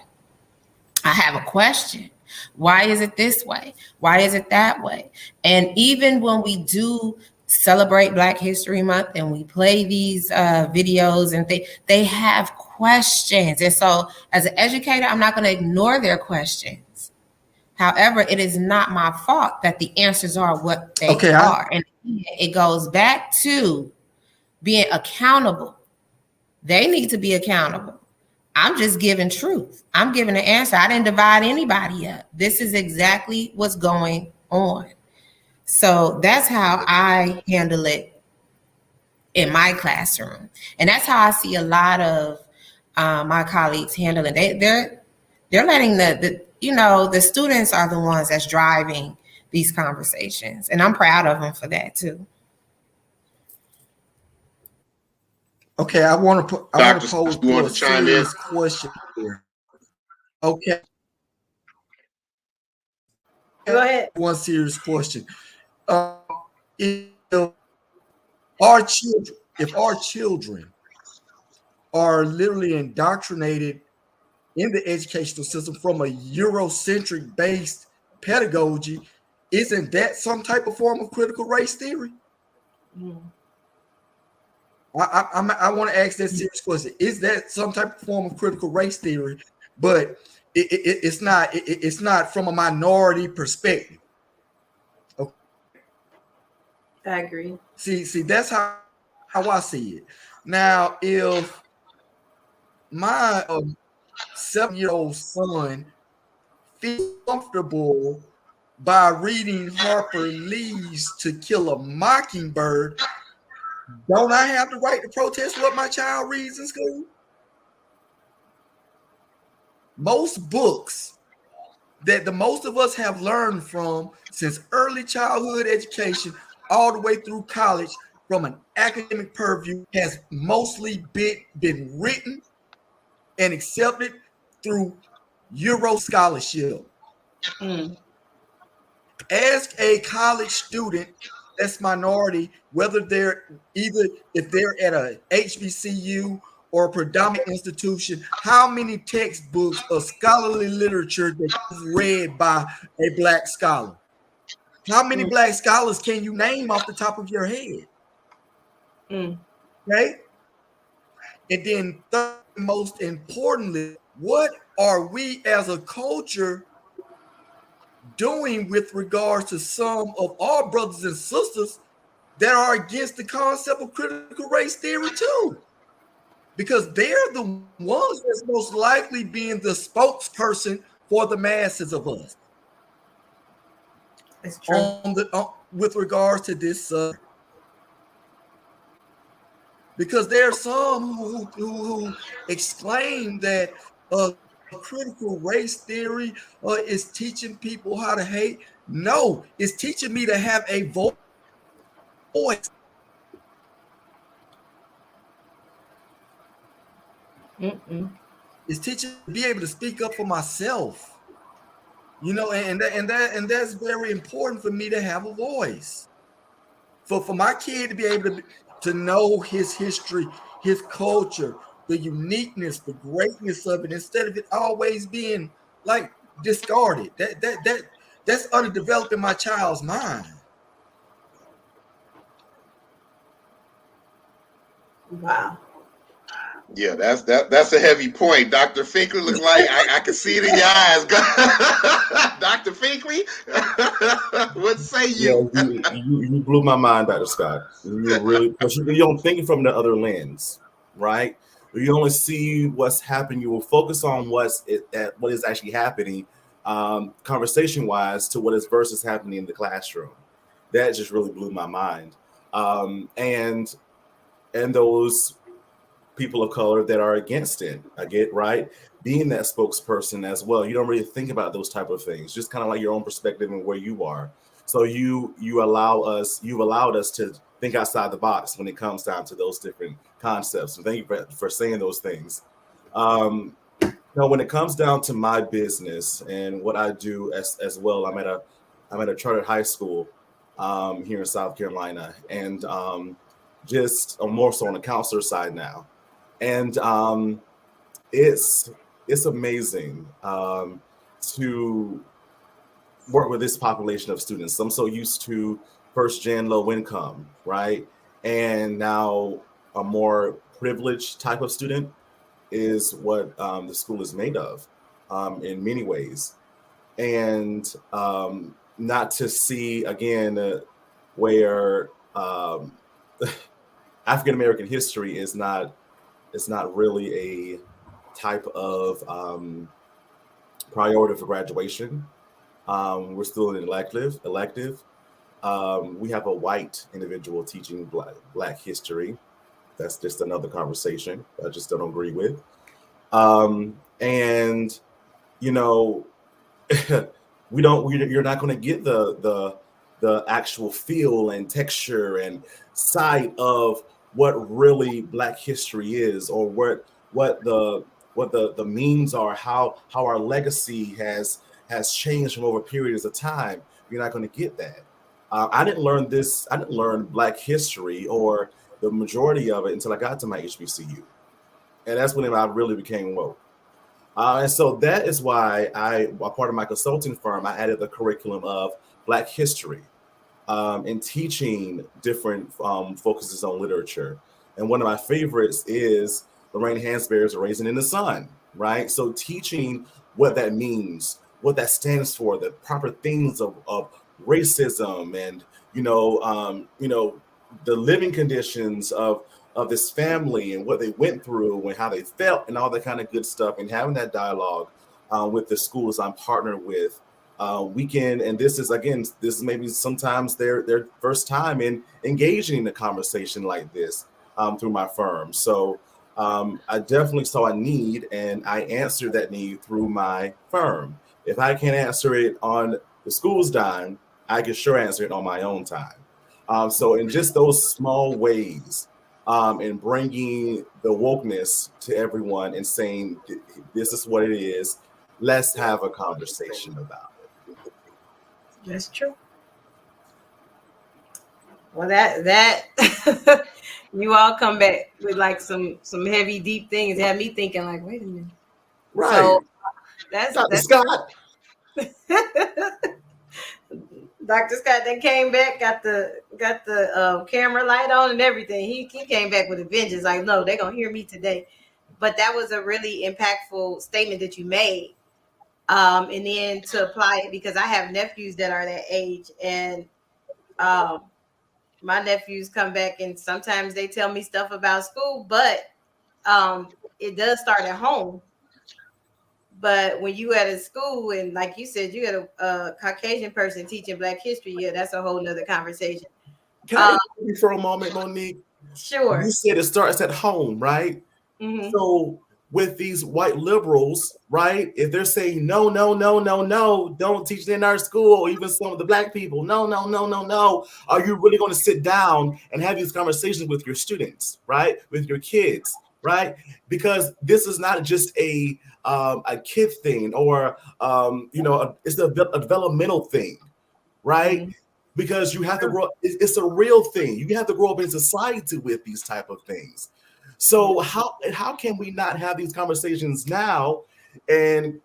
I have a question. Why is it this way? Why is it that way? And even when we do celebrate Black History Month and we play these videos and they have questions. And so as an educator, I'm not going to ignore their questions. However, it is not my fault that the answers are what they are. And it goes back to being accountable. They need to be accountable. I'm just giving truth. I'm giving an answer. I didn't divide anybody up. This is exactly what's going on. So that's how I handle it in my classroom. And that's how I see a lot of my colleagues handle it. They're letting the students are the ones that's driving these conversations. And I'm proud of them for that too. Okay, I want to Dr. pose you want a to chime in? serious question here. Okay. Go ahead. One serious question. If our children are literally indoctrinated in the educational system from a Eurocentric based pedagogy, isn't that some type of form of critical race theory? Mm. I want to ask that serious question. Is that some type of form of critical race theory? But it's not from a minority perspective. Okay. I agree. See, that's how I see it. Now, if my 7-year-old son feels comfortable by reading Harper Lee's To Kill a Mockingbird, don't I have the right to protest what my child reads in school? Most books that the most of us have learned from since early childhood education all the way through college from an academic purview has mostly been written and accepted through Euro scholarship. Mm. Ask a college student that's minority, whether if they're at a HBCU or a predominant institution, how many textbooks of scholarly literature that you've read by a Black scholar? How many Black scholars can you name off the top of your head? Mm. Okay. And then most importantly, what are we as a culture doing with regards to some of our brothers and sisters that are against the concept of critical race theory too? Because they're the ones that's most likely being the spokesperson for the masses of us. It's true. With regards to this because there are some who exclaim that critical race theory is teaching people how to hate. No, it's teaching me to have a voice. It's teaching me to be able to speak up for myself. You know, and that's very important for me to have a voice. For my kid to be able to know his history, his culture, the uniqueness, the greatness of it, instead of it always being like discarded. That's underdeveloped in my child's mind. Wow. Yeah, that's a heavy point. Dr. Finkley looks like I can see it in your eyes. Dr. Finkley, what say you? Yeah, you blew my mind, Dr. Scott. You really, because you don't think from the other lens, right? You only see what's happening. You will focus on what is actually happening, conversation-wise, to what is versus happening in the classroom. That just really blew my mind. And those people of color that are against it, I get right, being that spokesperson as well. You don't really think about those type of things, just kind of like your own perspective and where you are. So you've allowed us to think outside the box when it comes down to those different concepts. And thank you for saying those things. When it comes down to my business and what I do as well, I'm at a chartered high school here in South Carolina, and just more so on the counselor side now. And it's amazing to work with this population of students. I'm so used to first gen low income, right? And now a more privileged type of student is what the school is made of in many ways. And not to see again where African American history is not really a type of priority for graduation. We're still an elective. We have a white individual teaching black history. That's just another conversation I just don't agree with. And you know, you're not going to get the actual feel and texture and sight of what really Black history is, or what the memes are, how our legacy has changed from over periods of time. You're not going to get that. I didn't learn Black history or the majority of it until I got to my HBCU, and that's when I really became woke. And so that is why a part of my consulting firm, I added the curriculum of Black history and teaching different focuses on literature. And one of my favorites is Lorraine Hansberry's Raisin in the Sun, right? So teaching what that means, what that stands for, the proper things of racism, and the living conditions of this family and what they went through and how they felt and all that kind of good stuff, and having that dialogue with the schools I'm partnered with. And this is maybe sometimes their first time in engaging in a conversation like this through my firm. So I definitely saw a need, and I answered that need through my firm. If I can't answer it on the school's dime, I can sure answer it on my own time. So in just those small ways, and bringing the wokeness to everyone and saying, this is what it is, let's have a conversation about it. That's true. Well, that you all come back with like some heavy, deep things. Had me thinking like, wait a minute. Right. So that's Scott. Dr. Scott then came back, got the camera light on and everything. He came back with a vengeance. Like, no, they're gonna hear me today. But that was a really impactful statement that you made. And then to apply it, because I have nephews that are that age, and my nephews come back and sometimes they tell me stuff about school, but it does start at home. But when you at a school and like you said, you got a Caucasian person teaching Black history, yeah, that's a whole nother conversation. Can I interrupt you for a moment, Monique? Sure. You said it starts at home, right? Mm-hmm. So with these white liberals, right, if they're saying no, don't teach it in our school, or even some of the Black people, no, are you really going to sit down and have these conversations with your students, right, with your kids, right? Because this is not just a kid thing, or it's a developmental thing, right? Mm-hmm. Because you have to grow. It's a real thing. You have to grow up in society with these type of things. So how can we not have these conversations now and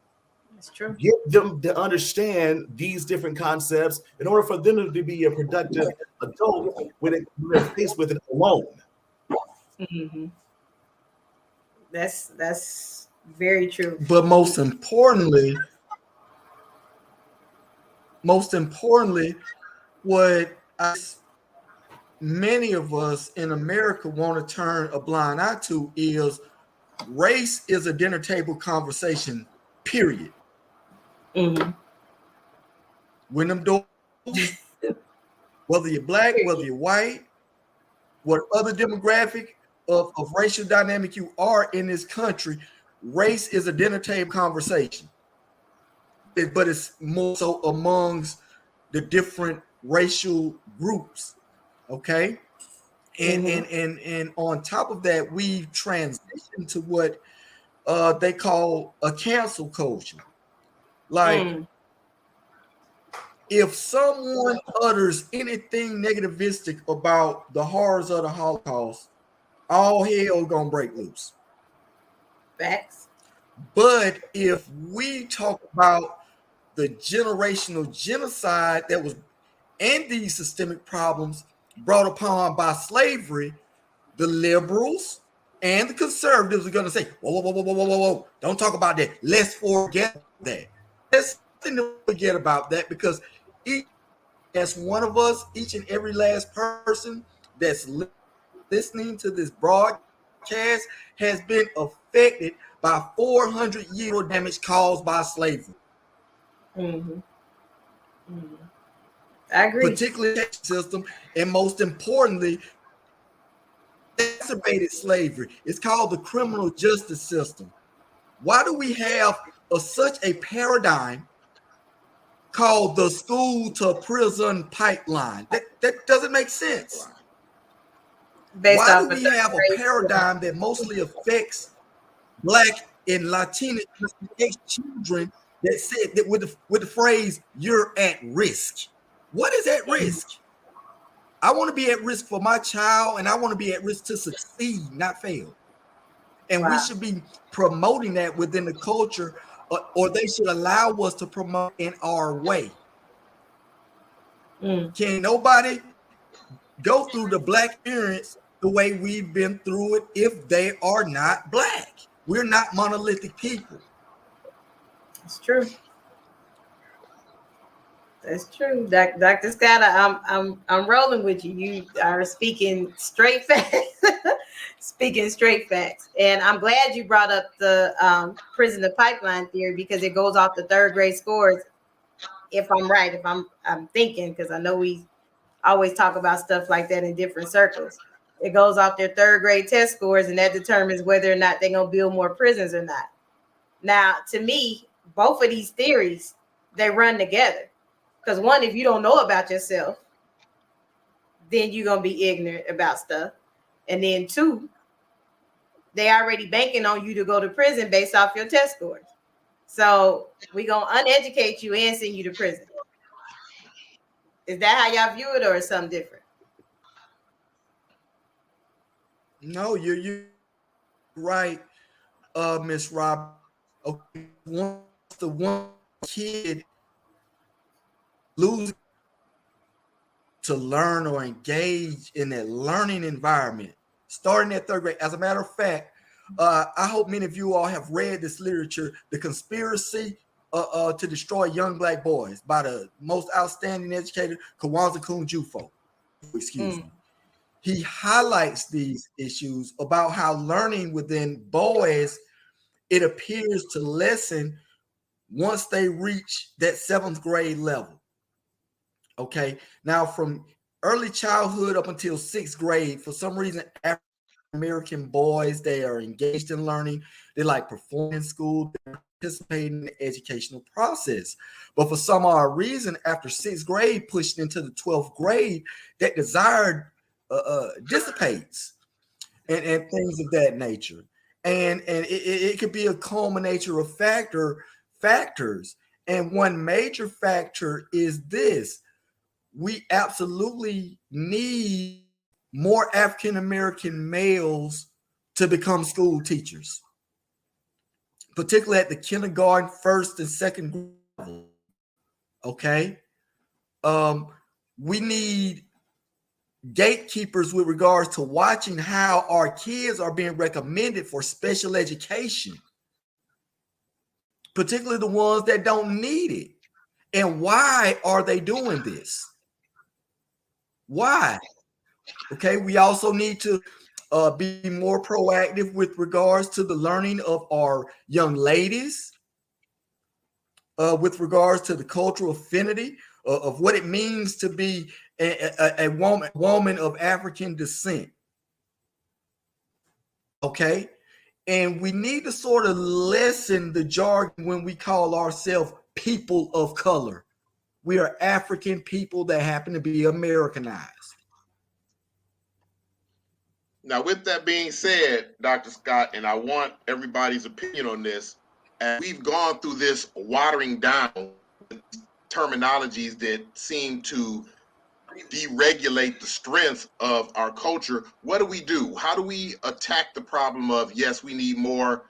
get them to understand these different concepts in order for them to be a productive adult when they're faced with it alone? Mm-hmm. That's very true. But most importantly, what many of us in America want to turn a blind eye to is race is a dinner table conversation, period. Mm-hmm. When them doors, whether you're Black, whether you're white, what other demographic of racial dynamic you are in this country, race is a dinner table conversation. But it's more so amongst the different racial groups. Okay. And on top of that, we've transitioned to what they call a cancel culture. Like if someone utters anything negativistic about the horrors of the Holocaust, all hell gonna break loose. Facts. But if we talk about the generational genocide that was and these systemic problems brought upon by slavery, the liberals and the conservatives are going to say, whoa, don't talk about that. Let's forget that. Let's forget about that, because each one of us, each and every last person that's listening to this broadcast has been affected by 400-year damage caused by slavery. Mm-hmm. Mm-hmm. I agree. particularly the system, and most importantly, exacerbated slavery. It's called the criminal justice system. Why do we have such a paradigm called the school to prison pipeline? That doesn't make sense. Based Why do off of we third have a grade. paradigm that mostly affects Black and Latinx children that said that with the phrase "you're at risk"? What is at risk? I want to be at risk for my child, and I want to be at risk to succeed, not fail. And we Wow. should be promoting that within the culture, or they should allow us to promote in our way. Can nobody go through the Black experience the way we've been through it if they are not Black? We're not monolithic people. It's true. That's true. Dr. Scott, I'm rolling with you. You are speaking straight facts. Speaking straight facts. And I'm glad you brought up the prison to pipeline theory, because it goes off the third grade scores. If I'm right, if I'm thinking, because I know we always talk about stuff like that in different circles. It goes off their third grade test scores, and that determines whether or not they're gonna build more prisons or not. Now, to me, both of these theories, they run together. Because one, if you don't know about yourself, then you're gonna be ignorant about stuff. And then two, they already banking on you to go to prison based off your test scores. So we're gonna uneducate you and send you to prison. Is that how y'all view it, or is something different? No, you're right, Miss Rob. Okay, once the one kid loses to learn or engage in that learning environment, starting at third grade. As a matter of fact, I hope many of you all have read this literature, The Conspiracy to Destroy Young Black Boys, by the most outstanding educator, Kwanzaa Kunjufo. Excuse me. He highlights these issues about how learning within boys, it appears to lessen once they reach that 7th grade level. Okay, now from early childhood up until 6th grade, for some reason, African American boys, they are engaged in learning. They like performing in school, they participate in the educational process. But for some odd reason, after 6th grade, pushed into the 12th grade, that desire dissipates and things of that nature. And it could be a culmination of factors. And one major factor is this: we absolutely need more African American males to become school teachers, particularly at the kindergarten, first and second level. Okay, we need gatekeepers with regards to watching how our kids are being recommended for special education, particularly the ones that don't need it. And why are they doing this? Why? Okay, we also need to be more proactive with regards to the learning of our young ladies, with regards to the cultural affinity of what it means to be a woman of African descent. Okay, and we need to sort of lessen the jargon when we call ourselves people of color. We are African people that happen to be Americanized. Now, with that being said, Dr. Scott, and I want everybody's opinion on this, as we've gone through this watering down terminologies that seem to deregulate the strength of our culture, what do we do? How do we attack the problem of, yes, we need more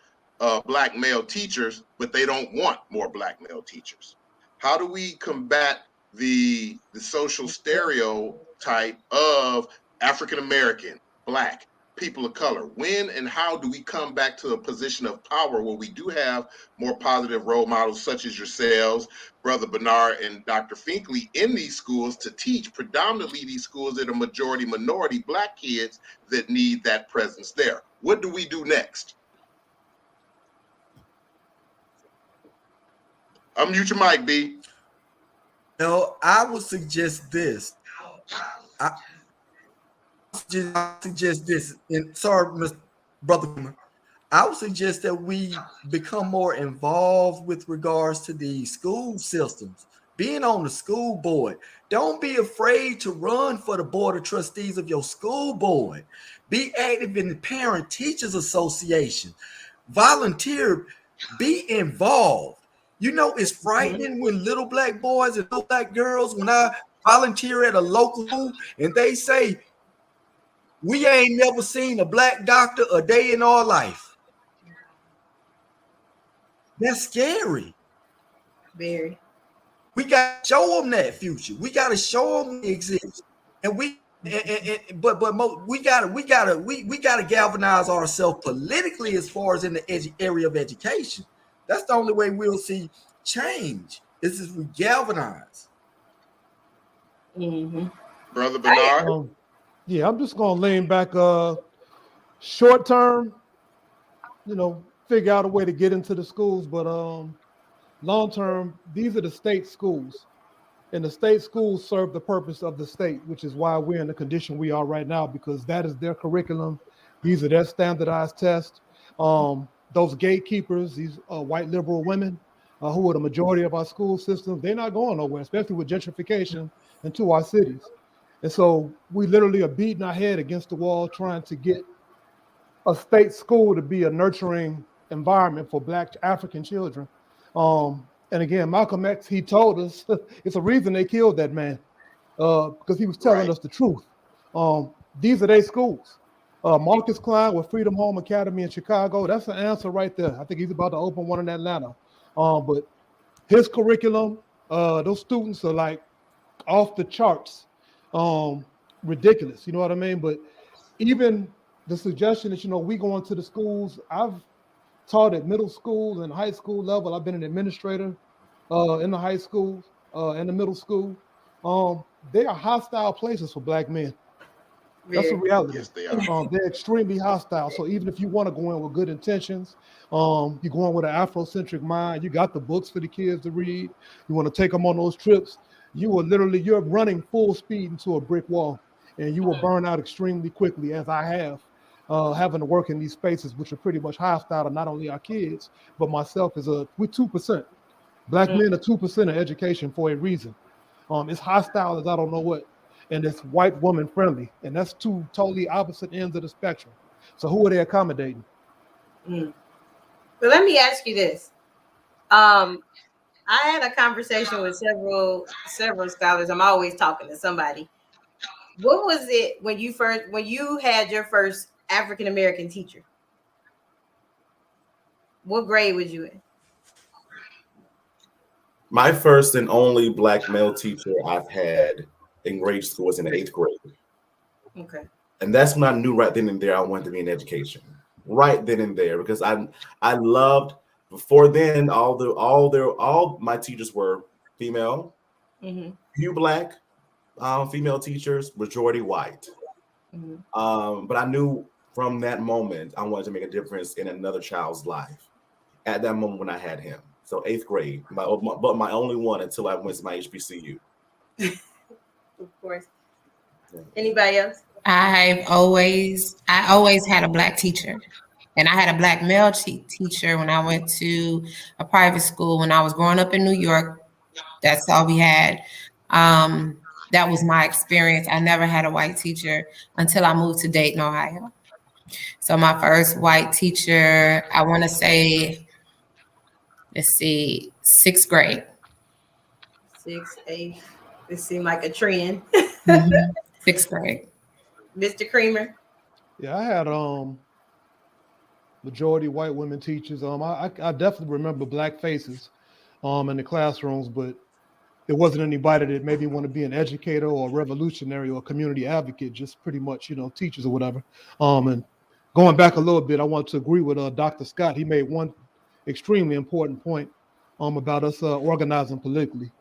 Black male teachers, but they don't want more Black male teachers? How do we combat the social stereotype of African American, Black, people of color? When and how do we come back to a position of power where we do have more positive role models such as yourselves, Brother Bernard and Dr. Finkley, in these schools to teach predominantly these schools that are majority minority Black kids that need that presence there? What do we do next? Unmute your mic, B. No, I would suggest this. I suggest this. And sorry, Mr. Brother, I would suggest that we become more involved with regards to the school systems, being on the school board. Don't be afraid to run for the board of trustees of your school board. Be active in the Parent Teachers Association. Volunteer, be involved. You know, it's frightening when little black boys and little black girls, when I volunteer at a local school and they say, we ain't never seen a black doctor a day in our life. That's scary. Very. We got to show them that future. We got to show them it exists. And we gotta galvanize ourselves politically as far as in the area of education. That's the only way we'll see change. Is if we galvanize. Mm-hmm. Brother Bernard. Yeah, I'm just gonna lean back. Short term, figure out a way to get into the schools, but long term, these are the state schools. And the state schools serve the purpose of the state, which is why we're in the condition we are right now, because that is their curriculum. These are their standardized tests. Those gatekeepers, these white liberal women, who are the majority of our school systems, they're not going nowhere, especially with gentrification into our cities. And so we literally are beating our head against the wall trying to get a state school to be a nurturing environment for Black African children. And again, Malcolm X, he told us it's a reason they killed that man, because he was telling us the truth. These are their schools. Marcus Klein with Freedom Home Academy in Chicago, that's the answer right there. I think he's about to open one in Atlanta. But his curriculum, those students are like off the charts, ridiculous, you know what I mean? But even the suggestion that, we go into the schools, I've taught at middle school and high school level. I've been an administrator in the high school and the middle school. They are hostile places for Black men. That's a reality. Yes, they are. They're extremely hostile. So even if you want to go in with good intentions, you're going with an Afrocentric mind, you got the books for the kids to read, you want to take them on those trips, you're running full speed into a brick wall, and you will burn out extremely quickly, as I have. Having to work in these spaces, which are pretty much hostile to not only our kids, but myself we're 2%. Black men are 2% of education for a reason. It's hostile as I don't know what, and it's white woman friendly, and that's two totally opposite ends of the spectrum. So who are they accommodating? But let me ask you this. I had a conversation with several scholars. I'm always talking to somebody. What was it when you had your first African American teacher? What grade was you in? My first and only Black male teacher I've had in grade school was in the 8th grade. Okay. And that's when I knew right then and there I wanted to be in education. Right then and there, because I loved, before then, all my teachers were female, few Black, female teachers, majority white. But I knew from that moment I wanted to make a difference in another child's life. At that moment when I had him, so 8th grade, but my only one until I went to my HBCU. Of course. Anybody else? I always had a Black teacher, and I had a Black male teacher when I went to a private school when I was growing up in New York. That's all we had. That was my experience. I never had a white teacher until I moved to Dayton, Ohio. So my first white teacher, I want to say, 6th grade. 6th, 8th. This seemed like a trend. 6th grade. Mr. Creamer. Yeah, I had majority white women teachers. I definitely remember Black faces in the classrooms, but there wasn't anybody that made me want to be an educator or a revolutionary or a community advocate, just pretty much, teachers or whatever. And going back a little bit, I want to agree with Dr. Scott. He made one extremely important point about us organizing politically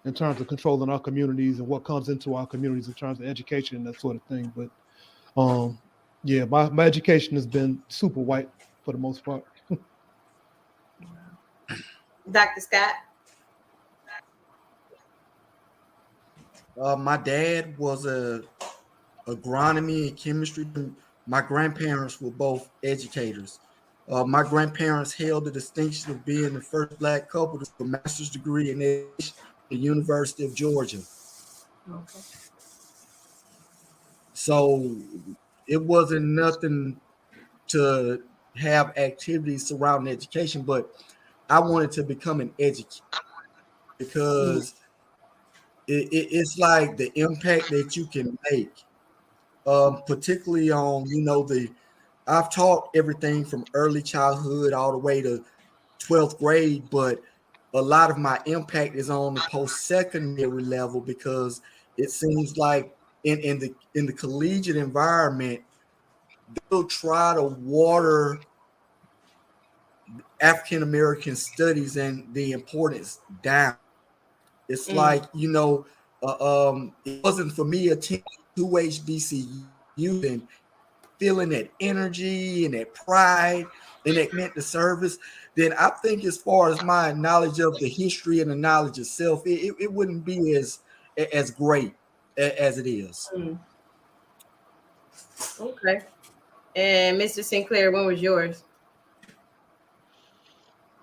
in terms of controlling our communities and what comes into our communities in terms of education and that sort of thing. But yeah, my education has been super white for the most part. Dr. Scott. My dad was a agronomy and chemistry. My grandparents were both educators. My grandparents held the distinction of being the first Black couple to get a master's degree in education at the University of Georgia. Okay. So it wasn't nothing to have activities surrounding education, but I wanted to become an educator because it's like the impact that you can make, particularly on, I've taught everything from early childhood all the way to 12th grade, but a lot of my impact is on the post-secondary level because it seems like in the collegiate environment, they'll try to water African American studies and the importance down. It's like, it wasn't for me attending 2 HBCU and feeling that energy and that pride and that meant the service. Then I think as far as my knowledge of the history and the knowledge of self, it wouldn't be as great as it is. Okay. And Mr. Sinclair, when was yours?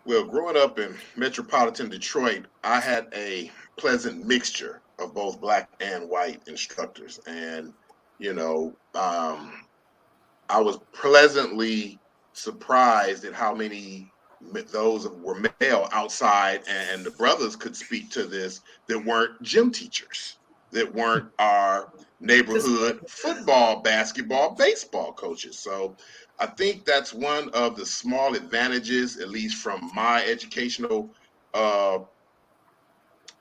Well, growing up in metropolitan Detroit, I had a pleasant mixture of both Black and white instructors. And, I was pleasantly surprised at how many those were male outside, and the brothers could speak to this, that weren't gym teachers, that weren't our neighborhood football, basketball, baseball coaches. So I think that's one of the small advantages, at least from my educational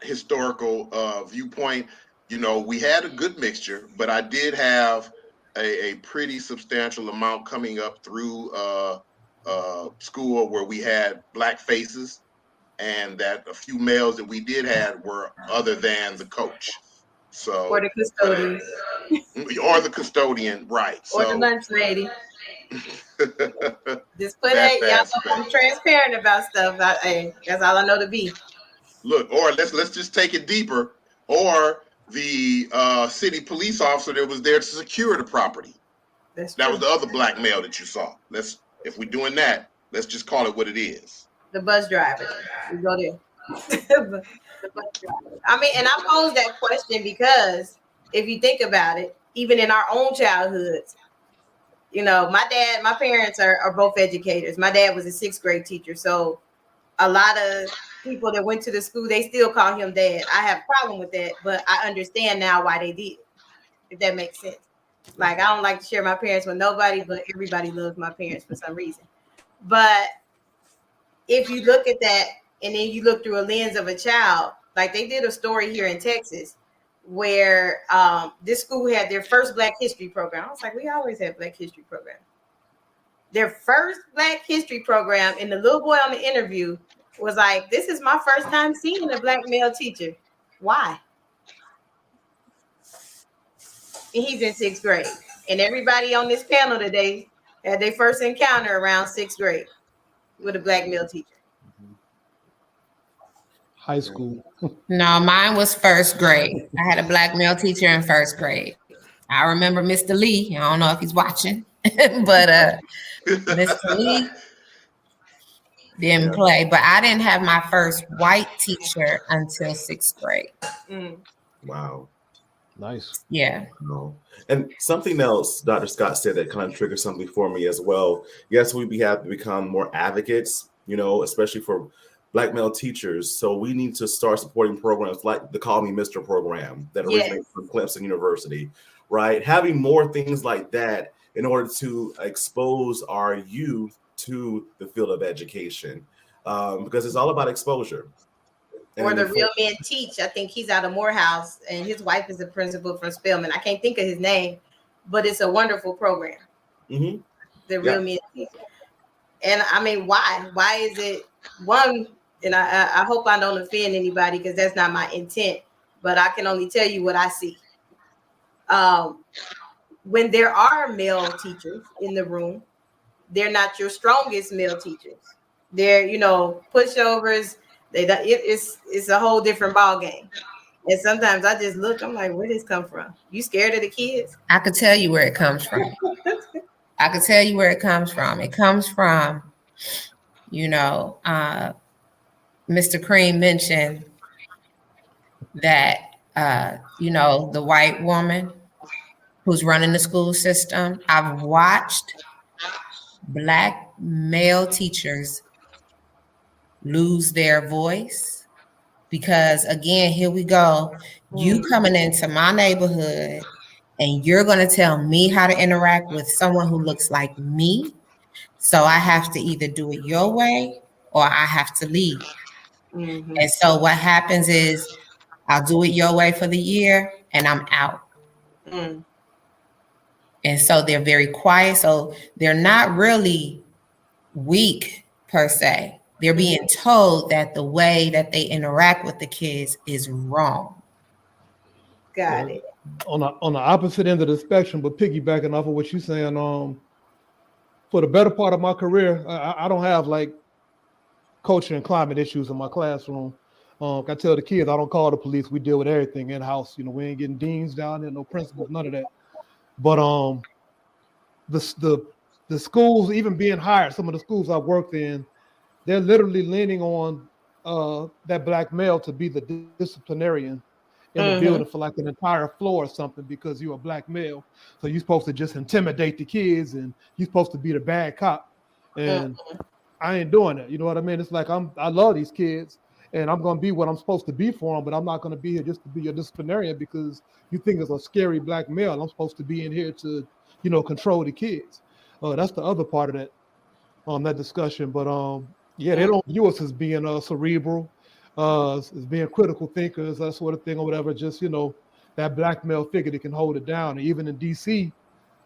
historical viewpoint. We had a good mixture, but I did have a pretty substantial amount coming up through school where we had Black faces, and that a few males that we did have were other than the coach. So Or the custodian. Or the custodian, right? Or the lunch lady. Just put that it. Y'all know I'm transparent about stuff. That's all I know to be. Look, or let's just take it deeper. Or the city police officer that was there to secure the property. That was the other Black male that you saw. If we're doing that, let's just call it what it is. The bus driver. We go there. The bus driver. I mean, and I pose that question because if you think about it, even in our own childhoods, my parents are both educators. My dad was a 6th grade teacher, so a lot of people that went to the school, they still call him dad. I have a problem with that, but I understand now why they did, if that makes sense. Like, I don't like to share my parents with nobody, but everybody loves my parents for some reason. But if you look at that and then you look through a lens of a child, like they did a story here in Texas where this school had their first Black History program. I was like, we always have Black History program. Their first Black History program, and the little boy on the interview was like, this is my first time seeing a Black male teacher. Why? And he's in 6th grade. And everybody on this panel today had their first encounter around 6th grade with a Black male teacher. High school. No, mine was 1st grade. I had a Black male teacher in 1st grade. I remember Mr. Lee. I don't know if he's watching, but Mr. Lee didn't play. But I didn't have my first white teacher until 6th grade. Wow. Nice. Yeah. No. And something else Dr. Scott said that kind of triggered something for me as well. Yes, we have to become more advocates, especially for Black male teachers. So we need to start supporting programs like the Call Me Mr. program that originates from Clemson University, right? Having more things like that in order to expose our youth to the field of education, because it's all about exposure. Or the Real Men Teach. I think he's out of Morehouse, and his wife is a principal from Spelman. I can't think of his name, but it's a wonderful program. Mm-hmm. The Real Men Teach. And I mean, why? Why is it one? And I hope I don't offend anybody because that's not my intent, but I can only tell you what I see. When there are male teachers in the room, they're not your strongest male teachers. They're, pushovers. It's a whole different ball game. And sometimes I just look, I'm like, where did this come from? You scared of the kids? I could tell you where it comes from. I could tell you where it comes from. It comes from, Mr. Cream mentioned that, the white woman who's running the school system. I've watched Black male teachers lose their voice because, again, here we go. You coming into my neighborhood and you're going to tell me how to interact with someone who looks like me. So I have to either do it your way or I have to leave. Mm-hmm. And so what happens is I'll do it your way for the year and I'm out. Mm. And so they're very quiet. So they're not really weak per se. They're being told that the way that they interact with the kids is wrong. Got it. On the opposite end of the spectrum, but piggybacking off of what you're saying, for the better part of my career, I don't have like culture and climate issues in my classroom. I tell the kids I don't call the police. We deal with everything in house. We ain't getting deans down there, no principals, none of that. But the schools, even being hired, some of the schools I've worked in, they're literally leaning on that Black male to be the disciplinarian in the building for like an entire floor or something because you're a Black male. So you're supposed to just intimidate the kids and you're supposed to be the bad cop. And I ain't doing that. You know what I mean? It's like I love these kids and I'm going to be what I'm supposed to be for them, but I'm not going to be here just to be a disciplinarian because you think it's a scary Black male. I'm supposed to be in here to, control the kids. That's the other part of that discussion. But they don't view us as being cerebral, as being critical thinkers, that sort of thing, or whatever. Just that Black male figure that can hold it down. And even in DC,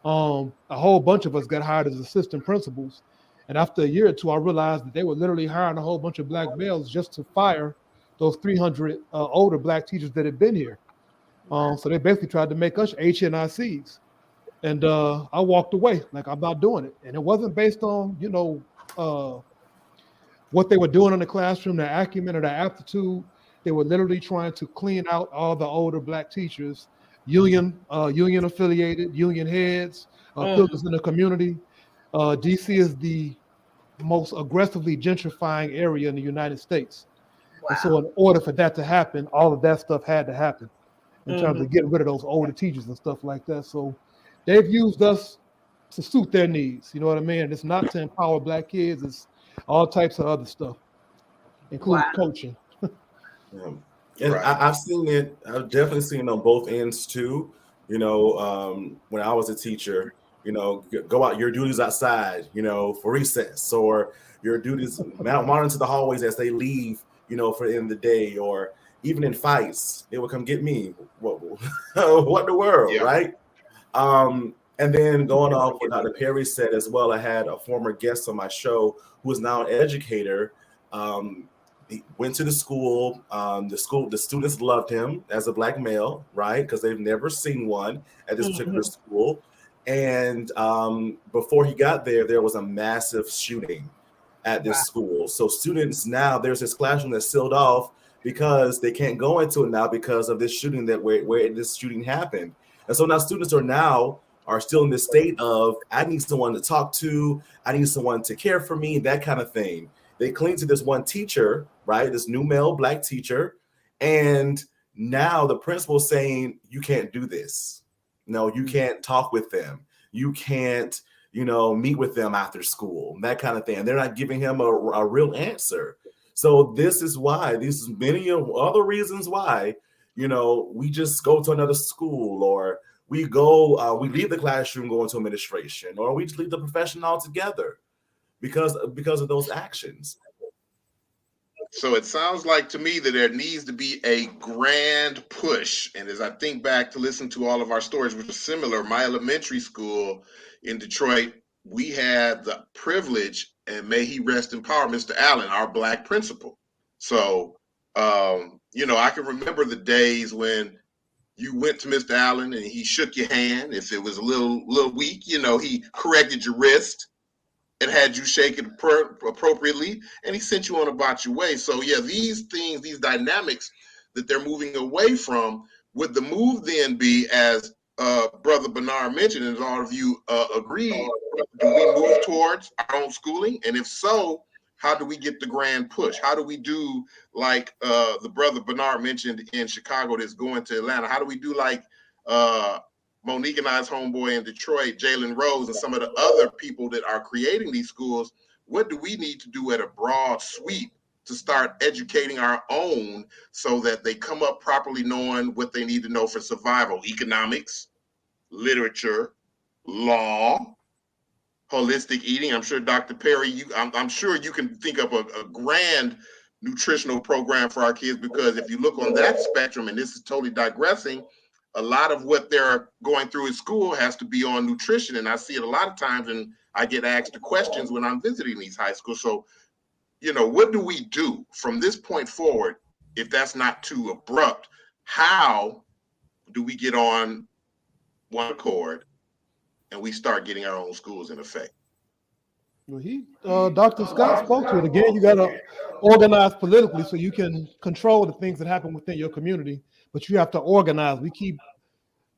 a whole bunch of us got hired as assistant principals. And after a year or two, I realized that they were literally hiring a whole bunch of Black males just to fire those 300 older Black teachers that had been here. So they basically tried to make us HNICs. And I walked away, like I'm not doing it. And it wasn't based on, what they were doing in the classroom, their acumen or their aptitude. They were literally trying to clean out all the older Black teachers, union affiliated, union heads, figures in the community. DC is the most aggressively gentrifying area in the United States. Wow. And so in order for that to happen, all of that stuff had to happen in terms of getting rid of those older teachers and stuff like that. So they've used us to suit their needs. You know what I mean? And it's not to empower Black kids. It's all types of other stuff, including coaching. And I've seen it. I've definitely seen it on both ends too. When I was a teacher, go out your duties outside, for recess, or your duties monitor the hallways as they leave, for the end of the day, or even in fights, they would come get me. What in the world, right? And then going on what Dr. Perry said as well, I had a former guest on my show who is now an educator. He went to the school. The students loved him as a Black male, right? Because they've never seen one at this particular school. And before he got there, there was a massive shooting at this school. So students now, there's this classroom that's sealed off because they can't go into it now because of this shooting where this shooting happened. And so now students are still in this state of, I need someone to talk to, I need someone to care for me, that kind of thing. They cling to this one teacher, right? This new male Black teacher. And now the principal's saying, you can't do this. No, you can't talk with them. You can't, meet with them after school, that kind of thing. And they're not giving him a real answer. So this is why, these many other reasons why, we just go to another school, or we leave the classroom, go into administration, or we just leave the profession altogether because of those actions. So it sounds like to me that there needs to be a grand push. And as I think back to listen to all of our stories, which are similar, my elementary school in Detroit, we had the privilege, and may he rest in power, Mr. Allen, our Black principal. So, I can remember the days when you went to Mr. Allen and he shook your hand. If it was a little weak, he corrected your wrist and had you shake it appropriately, and he sent you on about your way. So yeah, these things, these dynamics that they're moving away from. Would the move then be, as Brother Bernard mentioned, and as all of you agreed, do we move towards our own schooling? And if so, how do we get the grand push? How do we do like the Brother Bernard mentioned in Chicago that's going to Atlanta? How do we do like Monique and I's homeboy in Detroit, Jalen Rose, and some of the other people that are creating these schools? What do we need to do at a broad sweep to start educating our own so that they come up properly knowing what they need to know for survival? Economics, literature, law, holistic eating. I'm sure Dr. Perry, I'm sure you can think of a grand nutritional program for our kids, because if you look on that spectrum, and this is totally digressing, a lot of what they're going through in school has to be on nutrition. And I see it a lot of times, and I get asked the questions when I'm visiting these high schools. So, you know, what do we do from this point forward if that's not too abrupt? How do we get on one accord and we start getting our own schools in effect? Well, Dr. Scott spoke to it. Again, you got to organize politically so you can control the things that happen within your community, but you have to organize. We keep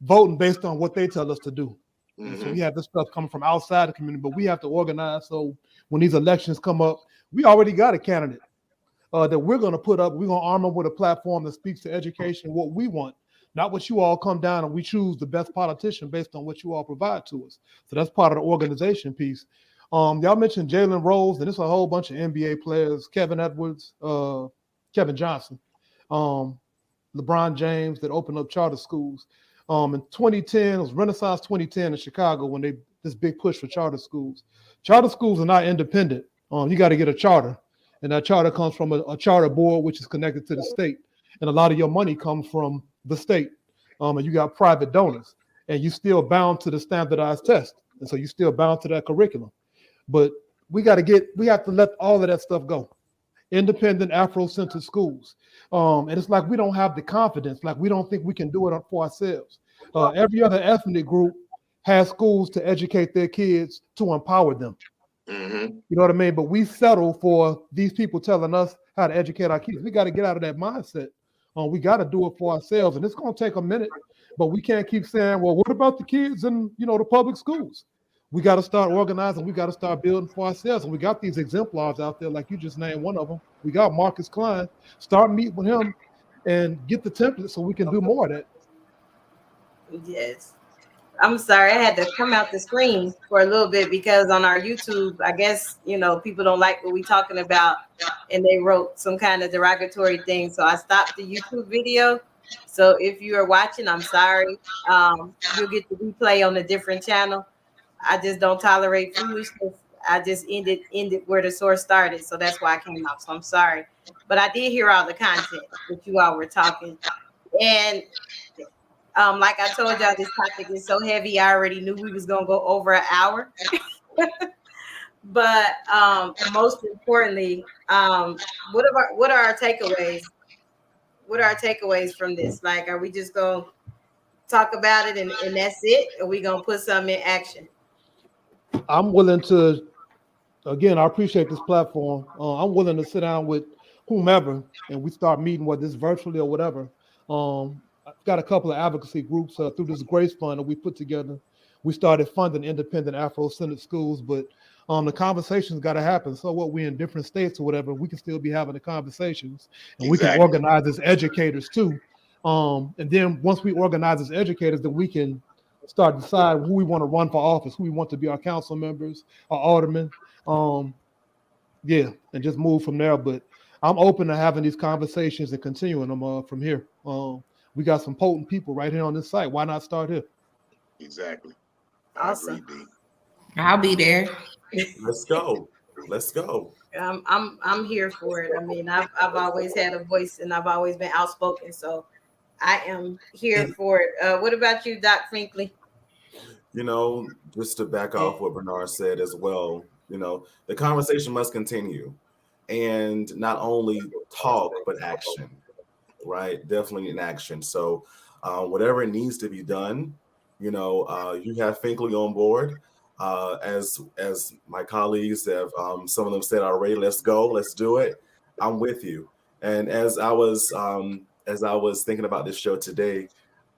voting based on what they tell us to do. Mm-hmm. So we have this stuff coming from outside the community, but we have to organize. So when these elections come up, we already got a candidate that we're going to put up. We're going to arm them with a platform that speaks to education, what we want, not what you all come down and we choose the best politician based on what you all provide to us. So that's part of the organization piece. Y'all mentioned Jalen Rose, and there's a whole bunch of NBA players, Kevin Edwards, Kevin Johnson, LeBron James, that opened up charter schools. In 2010, it was Renaissance 2010 in Chicago when this big push for charter schools. Charter schools are not independent. You got to get a charter, and that charter comes from a charter board, which is connected to the state. And a lot of your money comes from the state. And you got private donors, and you still bound to the standardized test. And so you still bound to that curriculum. But we have to let all of that stuff go. Independent Afro-centered schools. And it's like we don't have the confidence, like we don't think we can do it for ourselves. Every other ethnic group has schools to educate their kids, to empower them. Mm-hmm. You know what I mean? But we settle for these people telling us how to educate our kids. We got to get out of that mindset. We got to do it for ourselves. And it's going to take a minute, but we can't keep saying, well, what about the kids in, the public schools? We got to start organizing. We got to start building for ourselves. And we got these exemplars out there, like you just named one of them. We got Marcus Klein. Start meeting with him and get the template so we can do more of that. Yes. I'm sorry, I had to come out the screen for a little bit because on our YouTube, I guess, people don't like what we're talking about, and they wrote some kind of derogatory thing. So I stopped the YouTube video. So if you are watching, I'm sorry. You'll get the replay on a different channel. I just don't tolerate foolishness. I just ended where the source started. So that's why I came out. So I'm sorry. But I did hear all the content that you all were talking. And like I told y'all, this topic is so heavy. I already knew we was going to go over an hour. But most importantly, what are our takeaways? What are our takeaways from this? Like, are we just going to talk about it and that's it? Or are we going to put something in action? I'm willing to, again, I appreciate this platform. I'm willing to sit down with whomever and we start meeting, whether it's virtually or whatever. I've got a couple of advocacy groups through this Grace Fund that we put together. We started funding independent Afro-centered schools, but the conversations got to happen. So what, we're in different states or whatever, we can still be having the conversations, and we can organize as educators too. And then once we organize as educators, then we can start deciding who we want to run for office, who we want to be our council members, our aldermen. And just move from there. But I'm open to having these conversations and continuing them from here. We got some potent people right here on this site. Why not start here? Exactly. Awesome. I'll be there. Let's go. I'm here for it. I mean, I've always had a voice and I've always been outspoken. So I am here for it. What about you, Doc Finkley? Just to back off what Bernard said as well, the conversation must continue, and not only talk, but action, right? Definitely in action. So whatever needs to be done, you have Finkley on board. As my colleagues have, some of them said already, let's go, let's do it. I'm with you. And as I was as I was thinking about this show today,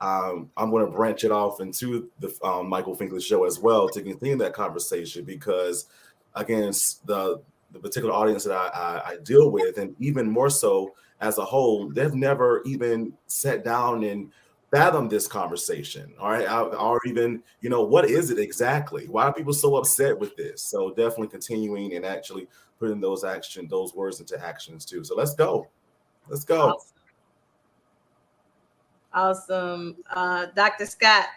I'm going to branch it off into the Michael Finkley show as well to continue that conversation, because again, the particular audience that I deal with, and even more so as a whole, they've never even sat down and fathomed this conversation. All right. Or even, what is it exactly? Why are people so upset with this? So definitely continuing and actually putting those words into actions too. So let's go. Let's go. Awesome. Dr. Scott.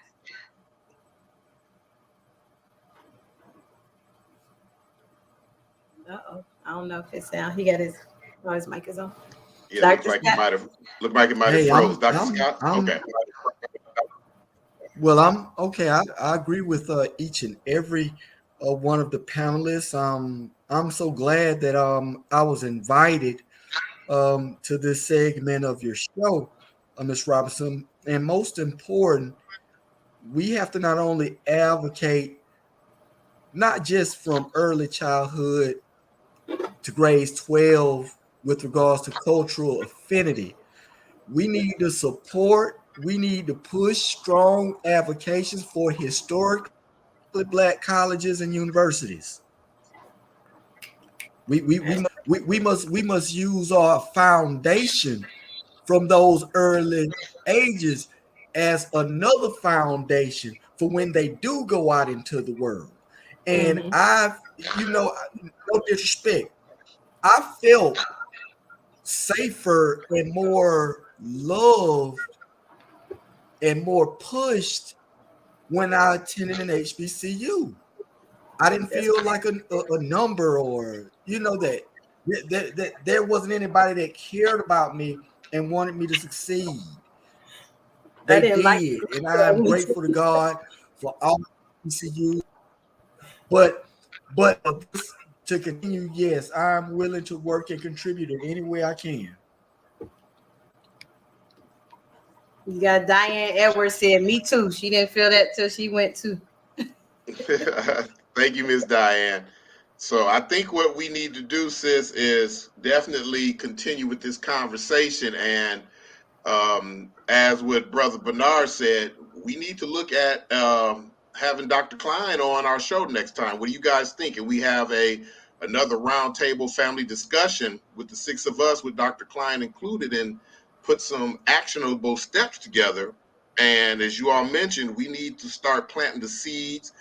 Uh-oh. I don't know if it's down. He got his mic is on. Yeah, looked like it might have froze. Dr. Scott? Okay. Well, I'm okay. I agree with each and every one of the panelists. I'm so glad that I was invited to this segment of your show, Ms. Robinson. And most important, we have to not only advocate, not just from early childhood to grades 12 with regards to cultural affinity. We need to support, we need to push strong advocations for historically Black colleges and universities. We must use our foundation from those early ages as another foundation for when they do go out into the world. And no disrespect, I felt safer and more loved and more pushed when I attended an HBCU. I didn't feel like a number, or that there wasn't anybody that cared about me and wanted me to succeed. They did, and I'm grateful to God for all HBCU. But to continue, yes, I'm willing to work and contribute in any way I can. You got Diane Edwards said, "Me too." She didn't feel that till she went to. Thank you, Ms. Diane. So I think what we need to do, sis, is definitely continue with this conversation. And as what Brother Bernard said, we need to look at having Dr. Klein on our show next time. What do you guys think? And we have another roundtable family discussion with the six of us, with Dr. Klein included, and put some actionable steps together. And as you all mentioned, we need to start planting the seeds,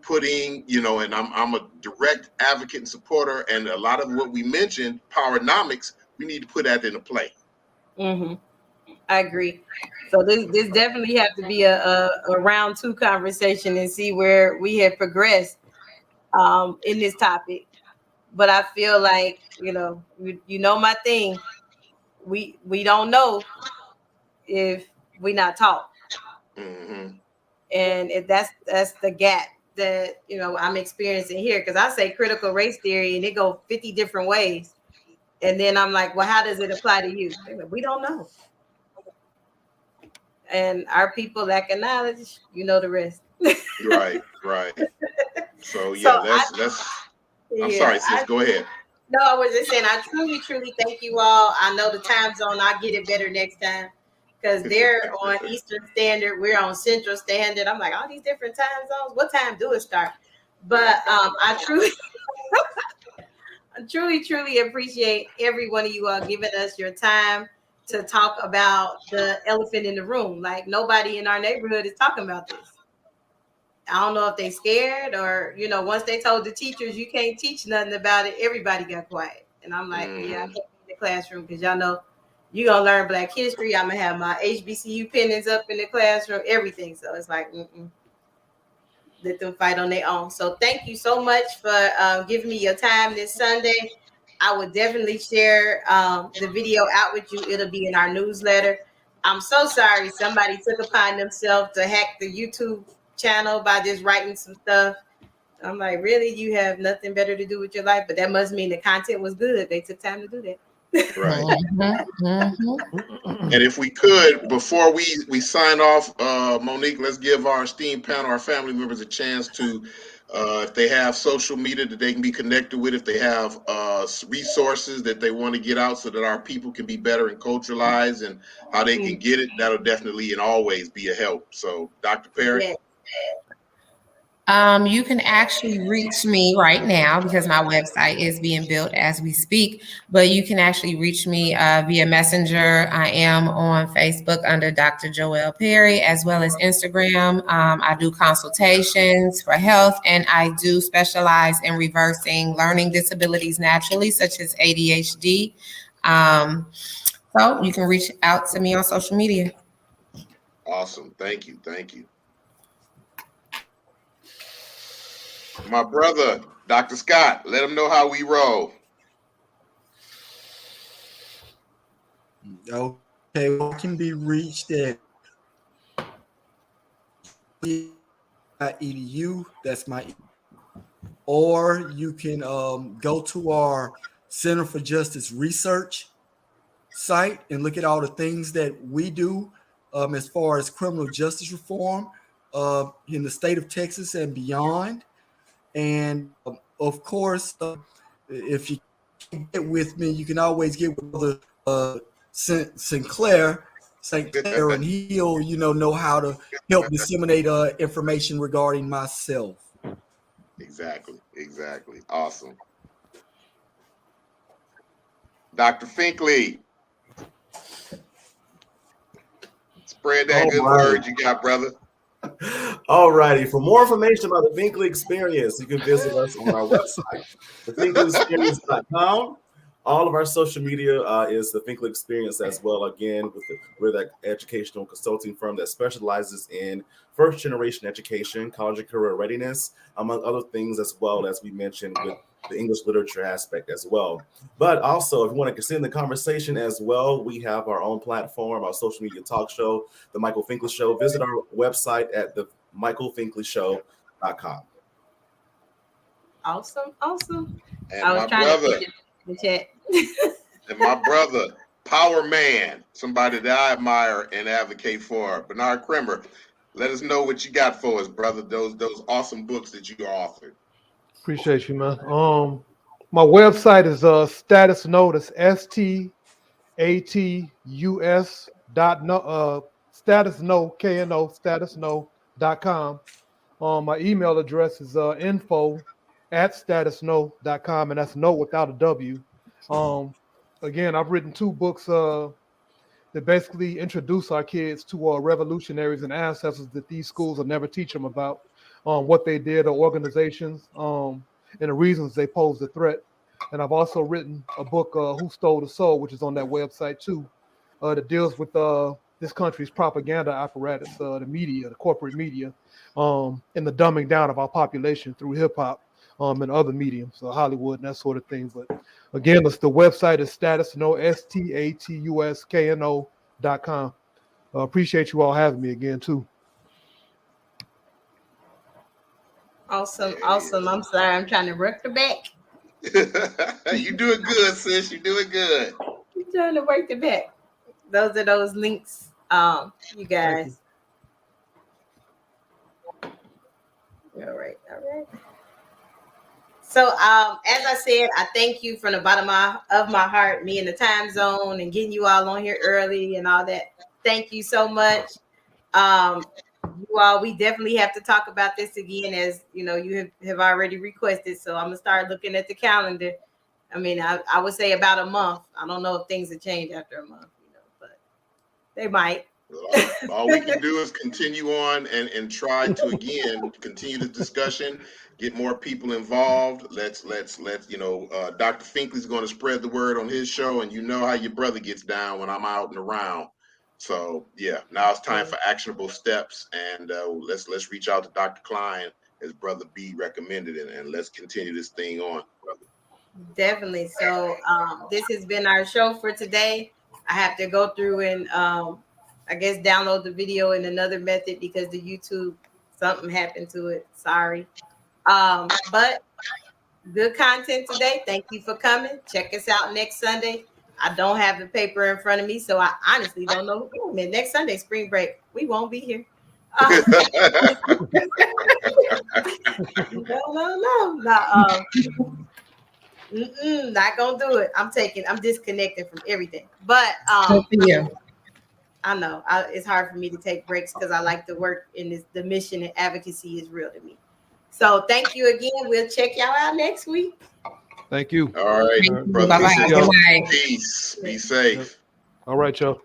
putting, and I'm a direct advocate and supporter, and a lot of what we mentioned, powernomics, we need to put that into play. I agree. So this definitely have to be a round two conversation and see where we have progressed in this topic. But I feel like, my thing, we don't know if we not taught. And if that's the gap that I'm experiencing here, because I say critical race theory and it go 50 different ways, and then I'm like, well, how does it apply to you? We don't know. And our people lacking knowledge, the rest. Right. So I'm sorry, sis, go ahead. No, I was just saying, I truly, truly thank you all. I know the time zone, I'll get it better next time, because they're on Eastern Standard, we're on Central Standard. I'm like, all these different time zones, what time do it start? But I truly appreciate every one of you all giving us your time to talk about the elephant in the room. Like, nobody in our neighborhood is talking about this. I don't know if they scared or, once they told the teachers you can't teach nothing about it, everybody got quiet. And I'm like, yeah, I can't be in the classroom because y'all know you're going to learn Black history. I'm going to have my HBCU pennants up in the classroom, everything. So it's like, let them fight on their own. So thank you so much for giving me your time this Sunday. I would definitely share the video out with you. It'll be in our newsletter. I'm so sorry somebody took upon themselves to hack the YouTube channel by just writing some stuff. I'm like, really? You have nothing better to do with your life? But that must mean the content was good. They took time to do that. Right. And if we could, before we sign off, Monique, let's give our esteemed panel, our family members, a chance to If they have social media that they can be connected with, if they have resources that they want to get out so that our people can be better enculturalized and how they can get it, that'll definitely and always be a help. So, Dr. Perry? Yes. You can actually reach me right now because my website is being built as we speak, but you can actually reach me via Messenger. I am on Facebook under Dr. Joelle Perry, as well as Instagram. I do consultations for health, and I do specialize in reversing learning disabilities naturally, such as ADHD. So you can reach out to me on social media. Awesome. Thank you. Thank you. My brother, Dr. Scott, let him know how we roll. Okay, well, can be reached at edu. That's my, or you can go to our Center for Justice Research site and look at all the things that we do as far as criminal justice reform in the state of Texas and beyond. And of course, if you can't get with me, you can always get with St. Clair, and he'll know how to help disseminate information regarding myself. Exactly. Awesome. Dr. Finkley, spread that good word you got, brother. All righty. For more information about the Finkley Experience, you can visit us on our website, thefinkleyexperience.com. All of our social media is the Finkley Experience as well. Again, we're that educational consulting firm that specializes in first-generation education, college and career readiness, among other things, as well as we mentioned with the English literature aspect as well. But also, if you want to continue the conversation as well, we have our own platform, our social media talk show, The Michael Finkley Show. Visit our website at themichaelfinkleyshow.com. Awesome. And I was my trying brother, to keep the chat. and my brother, Power Man, somebody that I admire and advocate for, Bernard Kremer. Let us know what you got for us, brother. Those awesome books that you authored. Appreciate you, man. My website is Status Note. It's STATUS Status Note KNO statusnote.com. My email address is info@statusnote.com, and that's note without a W. Again, I've written 2 books that basically introduce our kids to revolutionaries and ancestors that these schools will never teach them about, what they did, or organizations, and the reasons they posed a threat. And I've also written a book, Who Stole the Soul, which is on that website too, that deals with this country's propaganda apparatus, the media, the corporate media, and the dumbing down of our population through hip hop and other mediums, Hollywood and that sort of thing. But again, the website is statusno, STATUSKNO.com. Appreciate you all having me again too. Awesome. I'm sorry, I'm trying to work the back. You doing good, sis. You doing good. I'm trying to work the back. Those are those links, you guys. All right. So, as I said, I thank you from the bottom of my heart, me in the time zone and getting you all on here early and all that. Thank you so much. You all, we definitely have to talk about this again, as you have already requested. So I'm gonna start looking at the calendar. I mean, I would say about a month. I don't know if things have changed after a month, but they might. All we can do is continue on and try to again continue the discussion, get more people involved. Let's Dr. Finkley's going to spread the word on his show, and you know how your brother gets down when I'm out and around. So yeah, now it's time for actionable steps, and let's reach out to Dr. Klein as Brother B recommended, and let's continue this thing on, brother. Definitely. So this has been our show for today. I have to go through and I guess download the video in another method because the YouTube, something happened to it. Sorry. But good content today. Thank you for coming. Check us out next Sunday. I don't have the paper in front of me, so I honestly don't know. Next Sunday, spring break, we won't be here. No, not gonna do it. I'm disconnected from everything. But Good for you. I know it's hard for me to take breaks because I like to work in this. The mission and advocacy is real to me. So thank you again. We'll check y'all out next week. Thank you. All right, Thank you. brothers Bye-bye. and Good sisters. night. Peace. Be safe. All right, y'all.